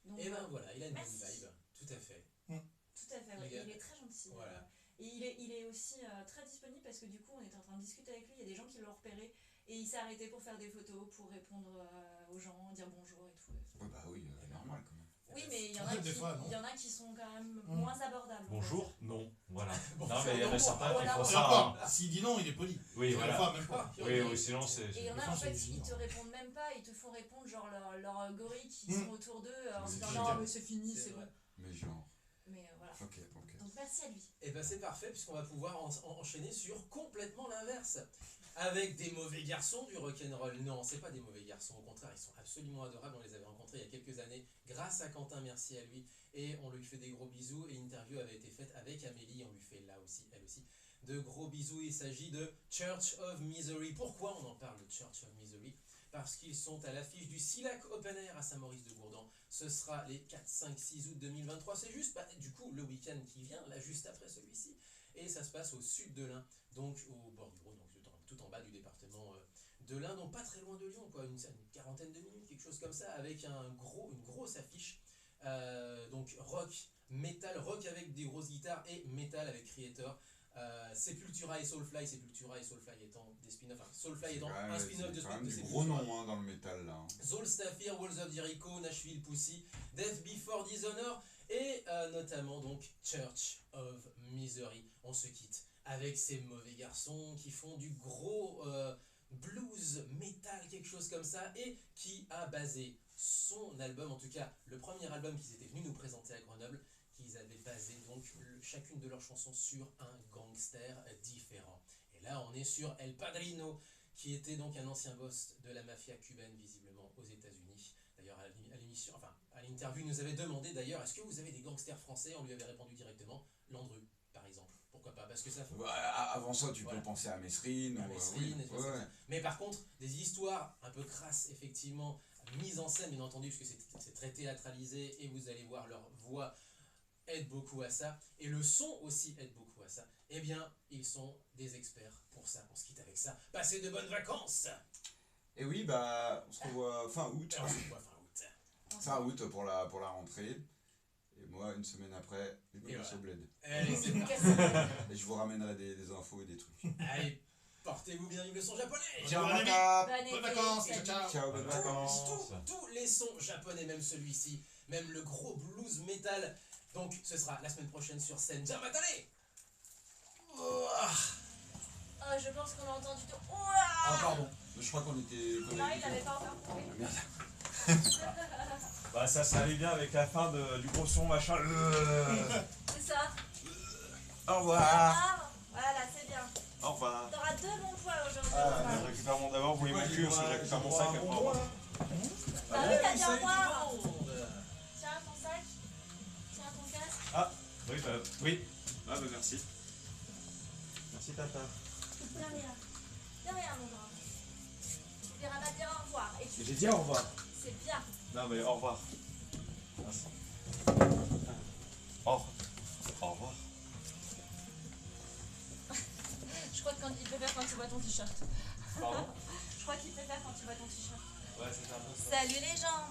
S1: Donc,
S4: Et ben voilà, il a une bonne
S1: merci.
S4: vibe, tout à fait.
S1: Tout à fait, ouais. Il est très gentil.
S4: Voilà.
S1: Et il est aussi très disponible parce que du coup, on était en train de discuter avec lui, il y a des gens qui l'ont repéré et il s'est arrêté pour faire des photos, pour répondre aux gens, dire bonjour et tout.
S5: Ouais, bah oui, normal quand même.
S1: Oui, mais il y en
S2: Ouais,
S1: a
S2: des fois, non.
S1: il y en a qui sont quand même moins abordables.
S6: Bonjour, non, voilà.
S4: Bonjour,
S6: Non, mais il y en a
S4: non,
S6: certains qui
S1: voilà.
S6: font
S2: Et
S6: ça.
S2: encore, s'il dit non, il est poli.
S6: Oui,
S2: Des
S6: voilà.
S2: fois, même pas.
S6: Oui, ou sinon c'est.
S1: Et il y en
S2: Des
S1: a
S2: fois,
S1: en fait,
S2: c'est
S1: ils te
S2: évident.
S1: répondent même pas, ils te font répondre genre leurs gorilles qui sont autour d'eux en se disant
S5: C'est
S1: non,
S5: génial.
S1: mais c'est fini,
S4: C'est
S1: c'est
S4: vrai.
S1: bon.
S5: Mais genre,
S1: Mais voilà.
S5: ok.
S1: Donc merci à lui.
S4: Et ben c'est parfait puisqu'on va pouvoir enchaîner sur complètement l'inverse. Avec des mauvais garçons du rock'n'roll. Non, c'est pas des mauvais garçons, au contraire, ils sont absolument adorables. On les avait rencontrés il y a quelques années grâce à Quentin, merci à lui. Et on lui fait des gros bisous. Et l'interview avait été faite avec Amélie, on lui fait là aussi, elle aussi, de gros bisous. Il s'agit de Church of Misery. Pourquoi on en parle de Church of Misery? Parce qu'ils sont à l'affiche du Silac Open Air à Saint-Maurice-de-Gourdan. Ce sera les 4, 5, 6 août 2023. C'est juste, du coup, le week-end qui vient, là, juste après celui-ci. Et ça se passe au sud de l'Ain, donc au bord du Rhône, donc tout en bas du département de l'Ain, donc pas très loin de Lyon, quoi, une quarantaine de minutes, quelque chose comme ça, avec une grosse affiche. Donc rock, metal, rock avec des grosses guitares et metal avec Creator. Sepultura et Soulfly étant des spin-offs, enfin Soulfly étant un spin-off de
S5: C'est quand même du
S4: Sepultura.
S5: gros nom dans le métal là.
S4: Zolstafir, Walls of Jericho, Nashville Pussy, Death Before Dishonor et notamment donc Church of Misery. On se quitte avec ces mauvais garçons qui font du gros blues, metal, quelque chose comme ça, et qui a basé son album, en tout cas le premier album qu'ils étaient venus nous présenter à Grenoble, qu'ils avaient basé donc chacune de leurs chansons sur un gangster différent. Et là on est sur El Padrino, qui était donc un ancien boss de la mafia cubaine visiblement aux États-Unis. D'ailleurs à l'émission, enfin à l'interview, il nous avait demandé d'ailleurs est-ce que vous avez des gangsters français? On lui avait répondu directement Landru par exemple. Pourquoi pas? Parce que ça fait...
S5: Avant ça, tu peux penser à Mesrine.
S4: À Mesrine,
S5: oui.
S4: et tout ça. Mais par contre, des histoires un peu crasses, effectivement, mises en scène, bien entendu, parce que c'est très théâtralisé, et vous allez voir, leur voix aide beaucoup à ça, et le son aussi aide beaucoup à ça. Eh bien, ils sont des experts pour ça. On se quitte avec ça. Passez de bonnes vacances!
S5: Et oui, bah, on se revoit fin août.
S4: On se voit fin août.
S5: Fin août pour la rentrée. Et moi, une semaine après, je me passe au bled.
S4: Allez, c'est parti.
S5: Et je vous ramènerai des infos et des trucs.
S4: Allez, portez-vous bien, vive le son japonais!
S5: Ciao,
S2: Bonne année.
S5: Maka.
S2: Bonnes vacances, ciao, ciao.
S5: Ciao, bonnes vacances.
S4: Tous les sons japonais, même celui-ci, même le gros blues metal. Donc ce sera la semaine prochaine sur scène. Jamatane!
S1: Ah, je pense qu'on a entendu tout.
S5: Ah, pardon. Je crois qu'on était.
S1: Non, il l'avait pas encore trouvé.
S5: Ah, merde.
S6: Bah ça allait bien avec la fin du gros son machin.
S1: C'est ça.
S5: Au revoir.
S1: Ah, voilà, c'est bien.
S6: Au revoir.
S1: T'auras 2 bons poids aujourd'hui.
S6: Je récupère mon d'abord, vous voulez mon cul, parce que je récupère mon sac après.
S1: Bah oui, t'as bien voir. Tiens ton sac. Tiens ton casque.
S6: Oui, bah oui. Ah bah merci. Merci Tata.
S1: De rien. De rien, mon grand. Tu verras pas dire au revoir. Et tu...
S6: J'ai dit au revoir.
S1: C'est bien.
S6: Non mais au revoir. Merci. Au revoir.
S1: Je crois qu'il préfère quand tu vois ton t-shirt.
S6: Pardon?
S1: Je crois qu'il préfère quand tu vois ton t-shirt.
S6: Ouais, c'est un peu ça.
S1: Salut les gens.